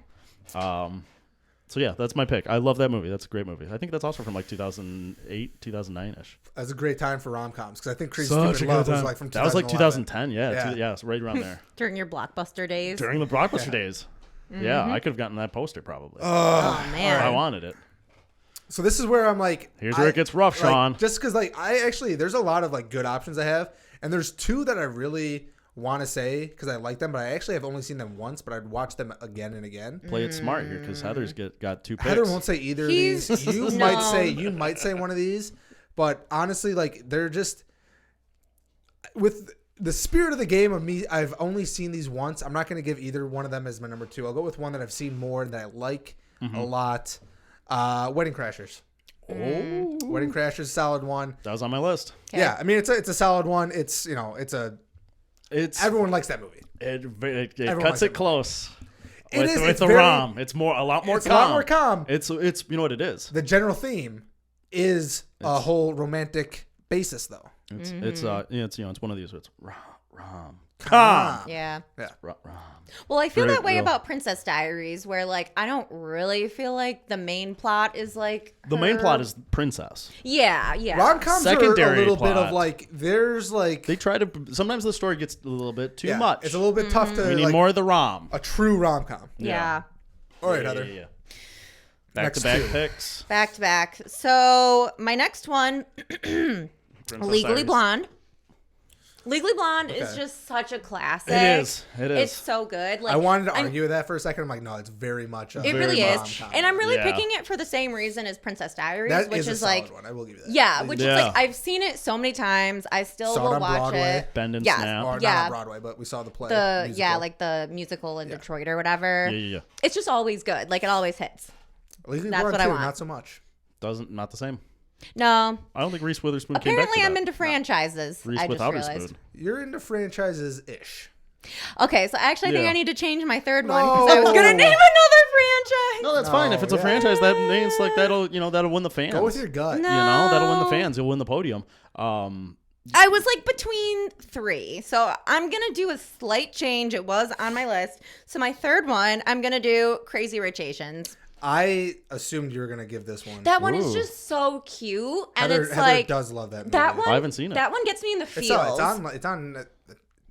So yeah, that's my pick. I love that movie. That's a great movie. I think that's also from like 2008, 2009ish. That was a great time for rom-coms because I think Crazy Such a Stupid good Love was time. like from That was like 2010. Yeah, Yeah. yeah, it's right around there. During your blockbuster days. During the blockbuster days. Yeah, I could have gotten that poster probably. Oh man. I wanted it. So this is where I'm like, Here's where it gets rough, Sean. Just because like there's a lot of like good options I have, and there's two that I really want to say because I like them, but I actually have only seen them once, but I'd watch them again and again. Play it smart here because Heather's got two picks. Heather won't say either of He's- these. You No. might say one of these, but honestly, like they're just with the spirit of the game of me. I've only seen these once. I'm not going to give either one of them as my number two. I'll go with one that I've seen more and that I like a lot. Wedding Crashers. Oh, Wedding Crashers, solid one. that was on my list. Okay. Yeah, I mean it's a solid one. It's It's everyone likes that movie. it Everyone cuts likes it it. close. It with, is. with It's the very- ROM. It's a lot more It's a calm. lot more calm. It's you know what it is. The general theme is a whole romantic basis though. It's it's one of these. It's rom Ah. Yeah. rom. Well, I feel Very that way real. about Princess Diaries, where like I don't really feel like the main plot is like The main her- plot is princess. Yeah. Rom-coms are a Secondary little bit of plot. like there's like They try to. Sometimes the story gets a little bit too yeah, much. It's a little bit tough to We need like more of the rom. a true rom-com. Yeah. All right, Heather. Yeah. Back Next to back two. picks. Back to back. So my next one, Princess Legally Diaries. Blonde. Legally Blonde is Okay. just such a classic. It is. It is. It's so good. Like I wanted to argue with that for a second. I'm like, no, it's very much. It Very really is, rom-com. and I'm really Yeah. picking it for the same reason as Princess Diaries, That which is a is solid like, one. I will give you that. yeah, which Yeah. is like I've seen it so many times. I still Saw it will on watch Broadway. it. Bend and Yeah. snap. Or not Yeah. on Broadway, but we saw the play. The musical. like the musical in Detroit or whatever. Yeah. It's just always good. Like it always hits. Legally That's Blonde what I too, want. Not so much. Not the same. No, I don't think Reese Witherspoon came back apparently to I'm that. into franchises. Reese I just without his realized. spoon. You're into franchises ish. Okay, so actually I think Yeah. I need to change my third one because I was gonna name another franchise. No, that's fine. If it's a franchise, that means like that'll win the fans. Go with your gut. No. That'll win the fans. You'll win the podium. I was like between three. So I'm going to do a slight change. It was on my list. So my third one, I'm going to do Crazy Rich Asians. I assumed you were gonna give this one. That one is Ooh. just so cute. And Heather, it's Heather like, does love that movie. that one, I haven't seen it. That one gets me in the It's feels. on.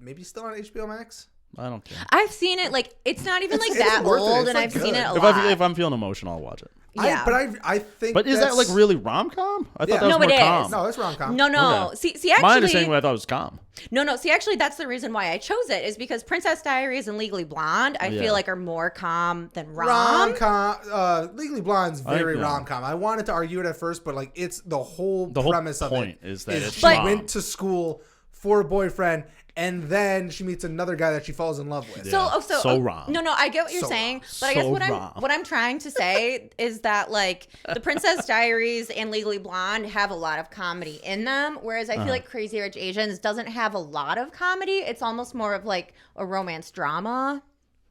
Maybe still on HBO Max. I don't care. I've seen it, like, it's not even like It's that worth it. old, It's, and like, I've seen good. it a If, lot. if I'm feeling emotional, I'll watch it. Yeah. I think. But is that like that's- really rom com? I thought Yeah. that was No, more it is. calm. No, it's rom-com. No. Okay. See, actually, My understanding, what I thought was calm. No, see, actually, that's the reason why I chose it, is because Princess Diaries and Legally Blonde, I Yeah. feel like are more calm than Rom-com. Legally Blonde's very know. rom-com. I wanted to argue it at first, but like it's the whole premise of point it is that it's she But- went to school for a boyfriend, and then she meets another guy that she falls in love with. Yeah. So wrong. No, I get what you're So saying, wrong. but I guess So what wrong. I'm trying to say is that like the Princess Diaries and Legally Blonde have a lot of comedy in them, whereas I feel like Crazy Rich Asians doesn't have a lot of comedy. It's almost more of like a romance drama.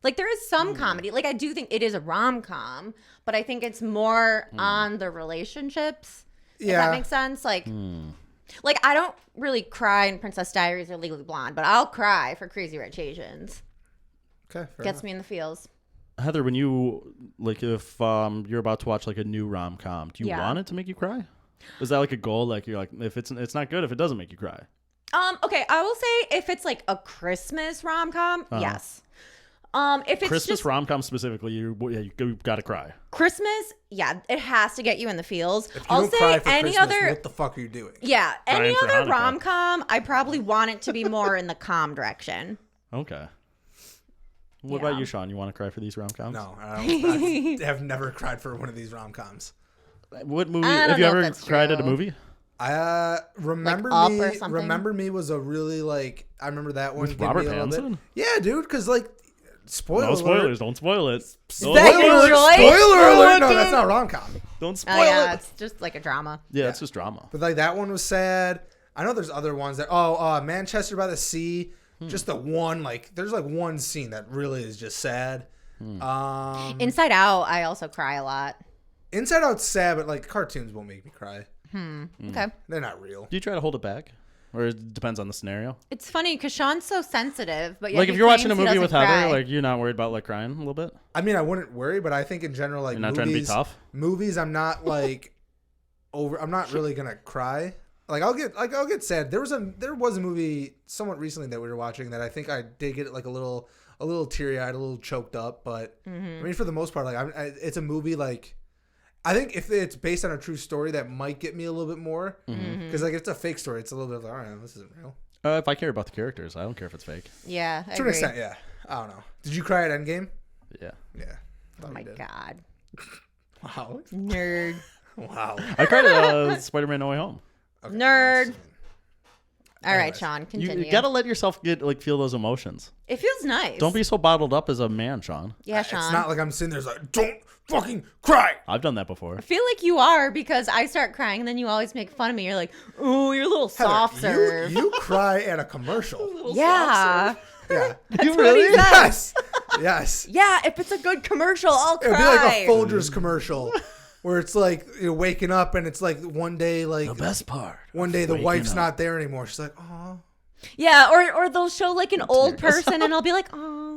Like there is some comedy. Like I do think it is a rom-com, but I think it's more on the relationships. If Yeah. that makes sense. Like I don't really cry in Princess Diaries or Legally Blonde, but I'll cry for Crazy Rich Asians. Okay, fair Gets enough. me in the feels. Heather, when you like, if you're about to watch like a new rom com, do you Yeah. want it to make you cry? Is that like a goal? Like you're like, if it's not good if it doesn't make you cry. Okay, I will say if it's like a Christmas rom-com, yes. If it's Christmas just rom com specifically, you gotta cry. Christmas, yeah, it has to get you in the feels. If you I'll don't say cry for any Christmas, other, what the fuck are you doing? yeah, any Crying for other Hanukkah. rom-com, I probably want it to be more in the calm direction. Okay. What Yeah. about you, Sean? You want to cry for these rom coms? No, I have never cried for one of these rom-coms. What movie? I don't Have you know if ever that's cried at a true. movie? Remember Up Me. or something? Remember Me was a really like. I remember that one. With gave Robert me a little bit. Pattinson? Yeah, dude. Because like, spoiler. No alert. spoilers. Don't spoil it. Spoiler that your alert. choice? Spoiler alert. No, that's not rom-com. Don't spoil Oh yeah, it. it's just like a drama. Yeah, it's just drama. But like that one was sad. I know there's other ones that. Manchester by the Sea. Just the one like. There's like one scene that really is just sad. Inside Out, I also cry a lot. Inside Out's sad, but like cartoons won't make me cry. Okay. They're not real. Do you try to hold it back, or it depends on the scenario? It's funny because Sean's so sensitive, but yet Like he if you're watching a claims he movie with doesn't Heather, cry. like you're not worried about like crying a little bit. I mean, I wouldn't worry, but I think in general, like You're not movies, trying to be tough. Movies, I'm not like over. I'm not really gonna cry. Like I'll get sad. There was a movie somewhat recently that we were watching that I think I did get like a little teary eyed, a little choked up. But I mean, for the most part, like it's a movie like. I think if it's based on a true story, that might get me a little bit more. Because like if it's a fake story, it's a little bit like, all right, this isn't real. If I care about the characters, I don't care if it's fake. Yeah, I To an agree. extent, yeah. I don't know. Did you cry at Endgame? Yeah. Yeah. Oh my god, Wow. nerd, Wow. I cried at Spider-Man: No Way Home. Okay. nerd. All right, Anyways. Sean, You continue. gotta let yourself feel those emotions. It feels nice. Don't be so bottled up as a man, Sean. Yeah, Sean. It's not like I'm sitting there like, don't fucking cry. I've done that before. I feel like you are because I start crying and then you always make fun of me. You're like, "Oh, you're a little Heather, soft serve." You cry at a commercial. Yeah. Yeah. You what he really? said. Yes. Yes. Yeah, if it's a good commercial, I'll It would be like cry. a Folgers commercial where it's like you're waking up and it's like one day like The best part. one day the waking wife's up. not there anymore. She's like, oh. Yeah, or they'll show like an old person and I'll be like, oh.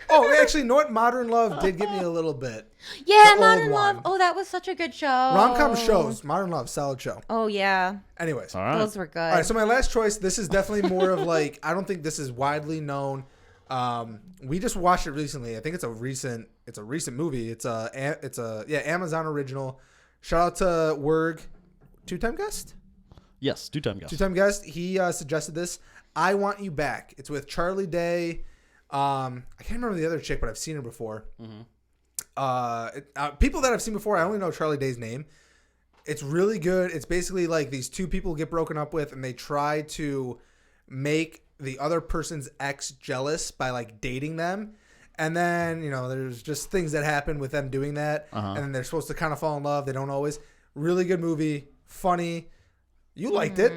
Oh, actually, you know what? Modern Love did get me a little bit. Yeah, The Modern old Love. one. Oh, that was such a good show. Rom-com shows. Modern Love, solid show. Oh, yeah. Anyways. All right. Those were good. All right, so my last choice, this is definitely more of like, I don't think this is widely known. We just watched it recently. I think it's a recent movie. It's a Amazon original. Shout out to Werg, two-time guest. Yes, two-time guest. Two-time guest. He suggested this. I Want You Back. It's with Charlie Day. I can't remember the other chick, but I've seen her before. People that I've seen before, I only know Charlie Day's name. It's really good. It's basically like these two people get broken up with, and they try to make the other person's ex jealous by like dating them. And then, there's just things that happen with them doing that. And then they're supposed to kind of fall in love. They don't always. Really good movie. Funny. You liked it.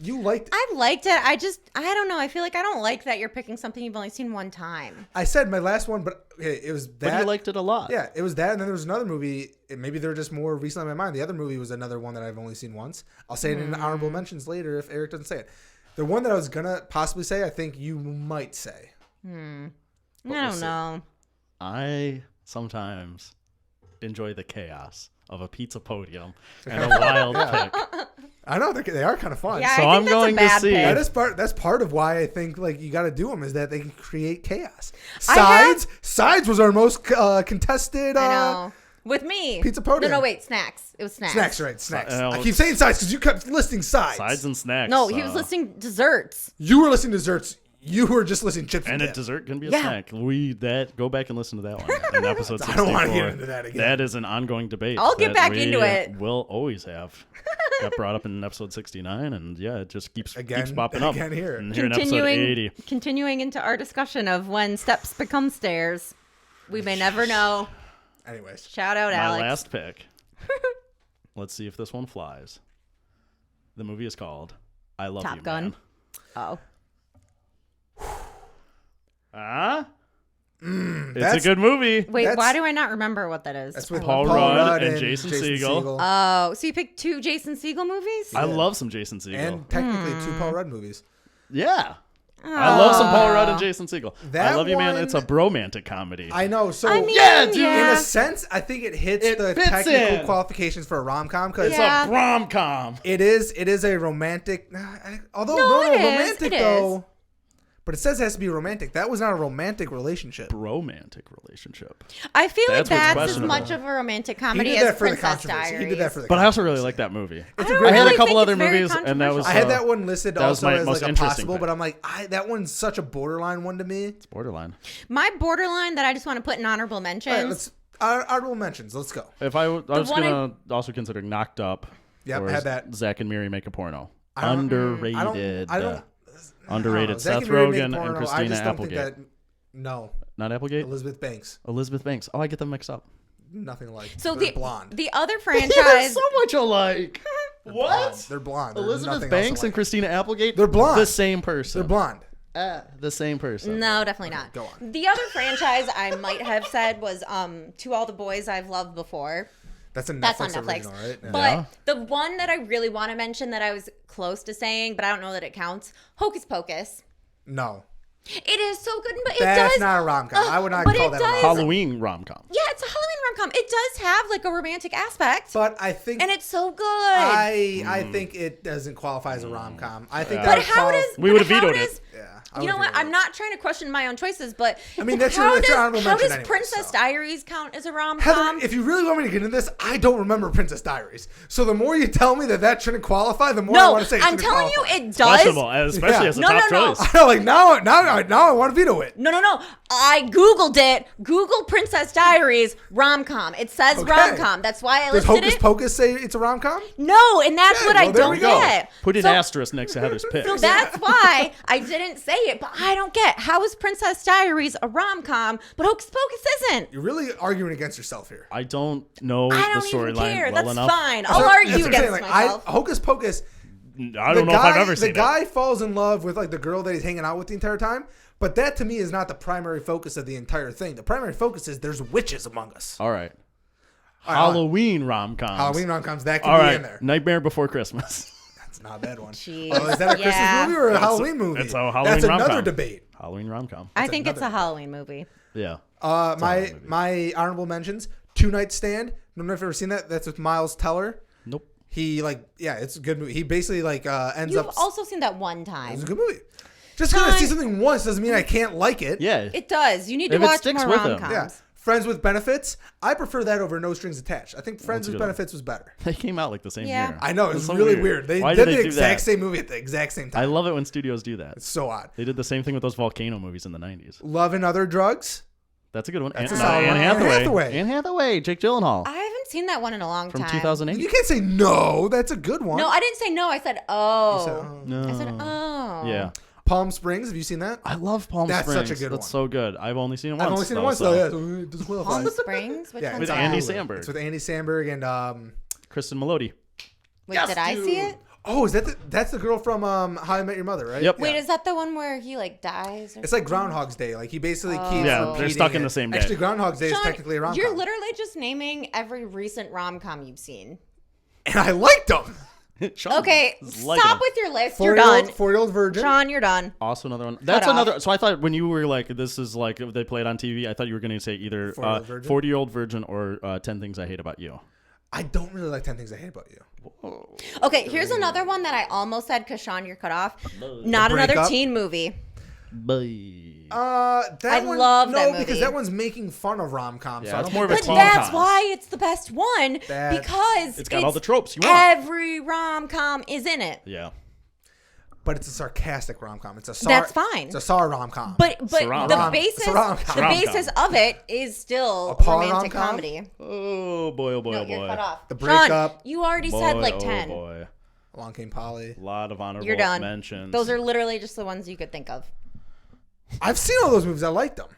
You liked it. I liked it. I don't know. I feel like I don't like that you're picking something you've only seen one time. I said my last one, but it was that. But you liked it a lot. Yeah, it was that. And then there was another movie. Maybe they're just more recently in my mind. The other movie was another one that I've only seen once. I'll say it in honorable mentions later if Eric doesn't say it. The one that I was going to possibly say, I think you might say. I don't know. I sometimes enjoy the chaos of a Pizza Podium and a wild pick. I know they are kind of fun. Yeah, So I I'm think that's going a to bad see. pick. That's part of why I think like you got to do them is that they can create chaos. I Sides was our most contested. I know. With me. Pizza Podium. No, wait. Snacks. It was snacks. Snacks, right? Snacks. I I keep saying sides because you kept listing sides. Sides and snacks. No, he was listing desserts. You were listing desserts. You were just listing chips And and a dip. dessert can be a Yeah. snack. Go back and listen to that one in episode 64. I don't want to get into that again. That is an ongoing debate. I'll get that back we into it. Will always have. Got brought up in episode 69, and yeah, it just keeps popping up. again here. And here in episode 80. Continuing into our discussion of when steps become stairs. We may never know. Anyways, Shout out, My Alex. last pick. Let's see if this one flies. The movie is called I Love Top You, Gun. Man. Oh. Huh? It's a that's- good movie. Wait, That's- why do I not remember what that is? that's with Paul Rudd and Jason Segel. Oh, so you picked two Jason Segel movies? I love some Jason Segel. and technically two Paul Rudd movies. Yeah. I love some Paul Rudd and Oh. Jason Segel. That I Love You, Man. one- It's a bromantic comedy. I know. So I mean, Yeah, dude, in yeah. a sense, I think it hits It the fits technical in. qualifications for a rom com because It's Yeah. a rom-com. it is a romantic. Although No, it is. romantic It though. is. But it says it has to be romantic. That was not a romantic relationship. Romantic relationship. I feel like That's what's that's as questionable. much of a romantic He comedy did as that for the Princess controversy. Diaries. He did that for the. But I also really controversy. like that movie. It's I a don't great. I had a really couple think other it's very movies, and that was I had that one listed that was also my as most like a interesting possible, pick. but I'm like, that one's such a borderline one to me. It's borderline. My borderline that I just want to put in honorable mentions. All right, let's honorable mentions. Let's go. If I was one gonna also consider Knocked Up. Yep, or I had that. Zach and Miri Make a Porno. I don't- Underrated. I don't. Underrated. Zach Seth and Miri make Rogen porno. and I Christina just don't think Applegate. that. No, Not Applegate. Elizabeth Banks. Elizabeth Banks. Oh, I get them mixed up. Nothing alike. so They're the blonde. the other They're franchise. so much alike. Blonde. They're blonde. They're Elizabeth nothing else Banks and alike. Christina Applegate. They're blonde. The same person. They're blonde. The same person. No, definitely not. go on. The other franchise I might have said was To All the Boys I've Loved Before. That's a Netflix That's on Netflix. original, right? Yeah. But Yeah. the one that I really want to mention that I was close to saying, but I don't know that it counts, Hocus Pocus. No, It is so good, but it that's does. not a rom com. I would not but call it that a does- rom com. Halloween rom-com. Yeah, it's a Halloween rom-com. It does have like a romantic aspect, But I think and it's so good. I think it doesn't qualify as a rom com. I think Yeah. that but would how qualify. does We but would've how vetoed does- it. Yeah, You know what? I'm not trying to question my own choices, but I mean, that's how your does, honorable how mention does anyway, Princess so. Diaries count as a rom Heather, com? if you really want me to get into this, I don't remember Princess Diaries. So the more you tell me that shouldn't qualify, the more I No, want to say it I'm shouldn't telling you, qualify. it does. Questionable, especially Yeah. as a No, top no, no. choice. I know, like now I want to veto it. No. I Googled it. Google Princess Diaries rom-com. It says Okay. rom-com. That's why I Does listed Hocus it. Pocus say it's a rom com? No, and that's Yeah, what well, I there don't we go. get. Put an So- asterisk next to Heather's pick. So that's why I didn't say it, but I don't get how is Princess Diaries a rom-com, but Hocus Pocus isn't. You're really arguing against yourself here. I don't know I the don't even storyline care. well That's enough. fine. That's I'll what- argue that's what I'm against saying, myself. Hocus Pocus. I don't know if I've ever seen the guy it. falls in love with like the girl that he's hanging out with the entire time, but that to me is not the primary focus of the entire thing. The primary focus is there's witches among us. All right. Halloween rom-coms. Halloween rom-coms, that All can be right, in there. Nightmare Before Christmas. That's not a bad one. Jeez. Oh, is that a Christmas Yeah. movie or a Halloween movie? It's a Halloween That's another rom-com. debate. Halloween rom-com. I think it's a Halloween movie. Yeah. My honorable mentions: Two Night Stand. I don't know if you've ever seen that. That's with Miles Teller. Nope. He it's a good movie. He basically ends You've up. also seen that one time. It's a good movie. Just because I see something once doesn't mean I can't like it. Yeah. It does. You need to If it watch sticks more with 'em. rom-coms. Yeah. Friends with Benefits. I prefer that over No Strings Attached. I think Friends That's a with good one. Benefits was better. They came out like the same Yeah. year. I know. It was so really weird. They Why did do the they do exact that? same movie at the exact same I time. love it when studios do that. It's so odd. They did the same thing with those volcano movies in the 90s. Love and Other Drugs. That's a good one. That's a Anne solid one. Hathaway. Anne Anne Hathaway. Jake Gyllenhaal. I haven't seen that one in a long From time. 2008. You can't say no. That's a good one. No, I didn't say no. I said oh. You said, oh. No. I said oh. Yeah. Palm Springs. Have you seen that? I love Palm That's Springs. such a good That's one. so good. I've only seen it once. I've only seen it though, once, so. though. Yeah, so it doesn't qualify. Palm Springs? Which Yeah, one's With it's that? Andy Hulu. Samberg. It's with Andy Samberg and Kristen Melody. Wait, did I see it? oh, is that's the girl from How I Met Your Mother, right? Yep. Wait, Yeah. is that the one where he like dies? Or It's like Groundhog's Day. Like he basically keeps Yeah, they're repeating stuck in it. the same day. Actually, Groundhog's Day is Sean, technically a rom-com. You're literally just naming every recent rom-com you've seen. and I liked them. Sean Okay, is liking stop it. with your list. You're done. Four-year-old virgin. Sean, you're done. Also another one. That's off. another. So I thought when you were like, this is like they play it on TV. I thought you were going to say either 40-year-old virgin or 10 Things I Hate About You. I don't really like 10 Things I Hate About You. Okay, here's another one that I almost said because Sean, you're cut off. Not another Breakup? teen movie. That I one, love no, that movie. because that one's making fun of rom-coms. Yeah, so I it's don't more of a think But rom-com. that's why it's the best one because It's got all the tropes you want. Every rom-com is in it. Yeah. But it's a sarcastic rom-com. It's a That's fine. It's a SAR rom-com. But Surround. the Rom- basis surround- the rom-com. basis of it is still A Paul romantic rom-com? comedy. Oh boy! Oh boy! No, Oh boy! you're cut off. The Sean, breakup. you already said like 10. Oh boy! Along Came Polly. A lot of honorable You're done. mentions. Those are literally just the ones you could think of. I've seen all those movies. I like them.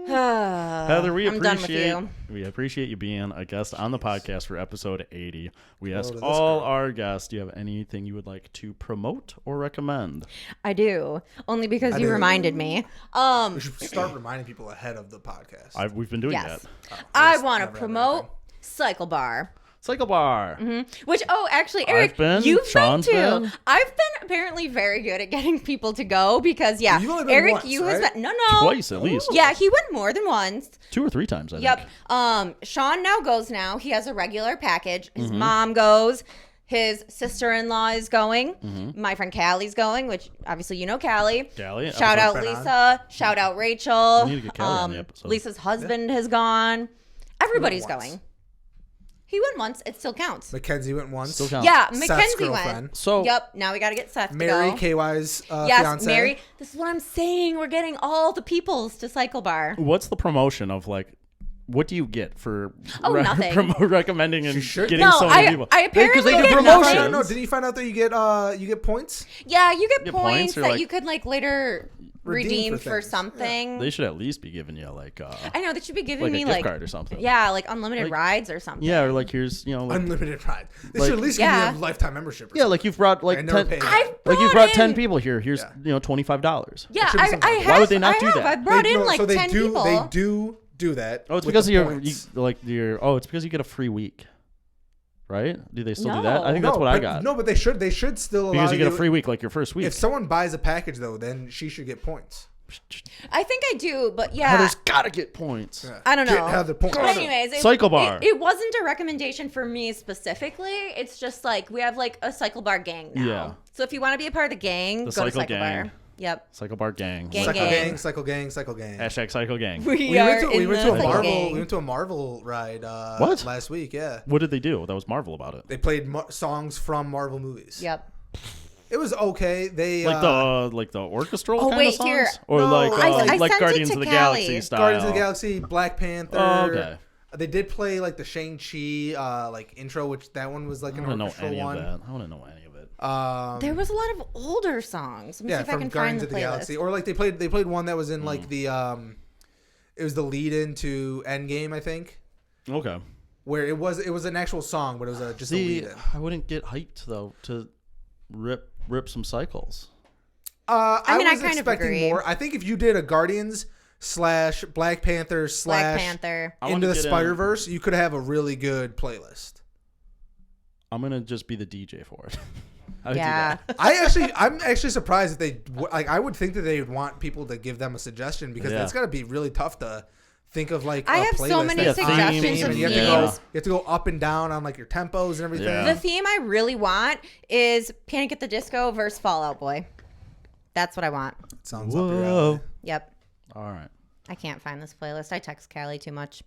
Heather, we I'm done with appreciate you. we appreciate you being a guest on the podcast for episode 80. We ask to this all girl. our guests, do you have anything you would like to promote or recommend? I do. Only because you do. reminded me. We should start reminding people ahead of the podcast. We've been doing Yes. that. I Just want to never promote everything. Cycle Bar. Cycle Bar. Which, actually, Eric, I've been, you've Sean's been too. been. I've been apparently very good at getting people to go because, yeah, You've only been Eric, once, you right? has been, no. Twice at least. Yeah, he went more than once. 2 or 3 times, I Yep. think. Sean now goes now. He has a regular package. His mom goes. His sister-in-law is going. My friend Callie's going, which obviously you know Callie. Callie, Shout out episode been Lisa. Shout out Rachel. We need to get Callie on the episode. Lisa's husband has gone. Everybody's once. going. He went once. It still counts. Mackenzie went once. Still counts. Yeah, Seth's Mackenzie girlfriend. went. So- Yep. Now we got to get Seth Mary, to go. KY's Yes, fiance. Mary. This is what I'm saying. We're getting all the peoples to Cycle Bar. What's the promotion of like? What do you get for Nothing. recommending and should. getting No, so many people? I Because they apparently do get promotions. nothing. No, did you find out that you get points? Yeah, you get Get points points or, that like, you could like later redeem for things. something. They should at least be giving you like I know they should be giving like a me gift like card or something. yeah, like unlimited Like- rides or something. Yeah, or like here's like Unlimited ride. They Like- should at least Yeah. give you a lifetime membership. Or yeah, like you've brought like I never 10 paid. I've like you've brought brought 10 in- people here. Here's Yeah. $25. Yeah, should be I something. have. Why would they not I do have. that? I brought in like so they 10 do, people. They do that. Oh, it's with because the you're points. it's because you get a free week, right? Do they still do No. that? I think that's what I but- got. No, but they should still allow Because you get a free week, like your first week. If someone buys a package though, then she should get points. I think I do, but yeah, Heather's gotta get points. Yeah. I don't know. Get Heather points. But anyways, Cycle bar. It wasn't a recommendation for me specifically. It's just like we have like a Cycle Bar gang now. Yeah. So if you want to be a part of the gang, go Cycle to Cycle gang. Bar. Yep. Cycle bar gang. Gang, Cycle gang. gang, cycle gang, cycle gang. Hashtag cycle gang. We are went to in the a Cycle Marvel. gang. We went to a Marvel ride What? last week. Yeah, What did they do? That was Marvel about it. they played songs from Marvel movies. Yep. It was okay. They Like the orchestral Oh, kind wait, of songs, here. or No, like I like sent it Guardians to of the Callie. Galaxy style. Guardians of the Galaxy, Black Panther. Oh, okay. They did play like the Shang-Chi like intro, which that one was like I an don't know orchestral any one. of that. I want to know any of it. There was a lot of older songs. Let me see Yeah, if I from can Guardians find of the the playlist. Galaxy, or like they played one that was in like the it was the lead into Endgame, I think, Okay. where it was an actual song, but it was just a lead in. I wouldn't get hyped though to rip some cycles. I mean, I was kind of expecting agree. more. I think if you did a Guardians slash Black Panther slash Black Panther. I wanna Into the get in- Spider-Verse, you could have a really good playlist. I'm gonna just be the DJ for it. I would Yeah. do that. I'm actually surprised that they like. I would think that they would want people to give them a suggestion because Yeah. it's got to be really tough to think of like. I a have so playlist many that's on suggestions theme, of and you have themes. you have to go up and down on like your tempos and everything. Yeah. The theme I really want is Panic at the Disco versus Fall Out Boy. That's what I want. Sounds up your alley. Yep. All right. I can't find this playlist. I text Callie too much.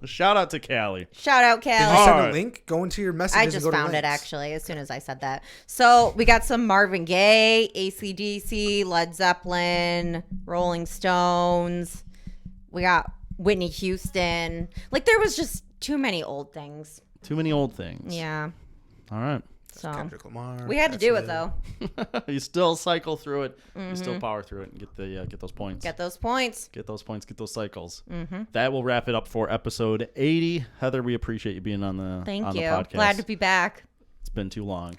Shout out to Callie. Shout out, Did you Callie. send Alright. a link? Go into your messages. I and just go to found it links. actually as soon as I said that. So we got some Marvin Gaye, AC/DC, Led Zeppelin, Rolling Stones. We got Whitney Houston. Like there was just too many old things. Too many old things. Yeah. All right. So Kendrick Lamar. we had to do it though. You still cycle through it. You still power through it and get those points. Get those points. Get those points. Get those cycles. That will wrap it up for episode 80. Heather, we appreciate you being on the Thank on you. the podcast. Glad to be back. It's been too long.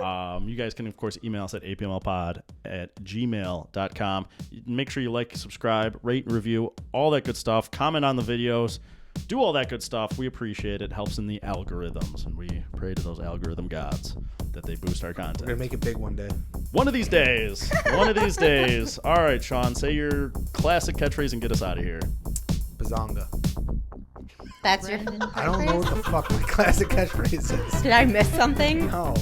You guys can, of course, email us at apmlpod@gmail.com. Make sure you like, subscribe, rate, and review, all that good stuff. Comment on the videos. Do all that good stuff. We appreciate it. It helps in the algorithms, and we pray to those algorithm gods that they boost our We're gonna content. make it big one day. One of these days. One of these days. All right, Sean, say your classic catchphrase and get us out of here. Bazonga. That's your. I don't know what the fuck my classic catchphrase is. Did I miss something? No.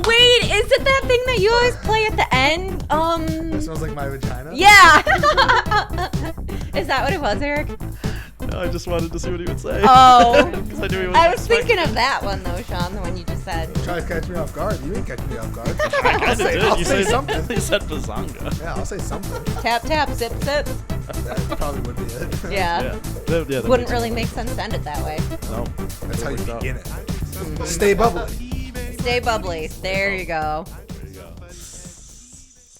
Wait, is it that thing that you always play at the end? It smells like my vagina. Yeah. Is that what it was, Eric? No, I just wanted to see what he would say. Oh. 'Cause I knew he I was expecting- thinking of that one though, Sean, the one you just said. Try to catch me off guard. You ain't catching me off guard. I kinda did. I'll You say said something. You said bazonga. Yeah, I'll say something. Tap tap, sip sip. That probably would be it. Yeah. That Wouldn't makes really make sense to end it that way. sense. No. That's how you Worked out. begin it. Stay bubbly. Stay bubbly. There you go.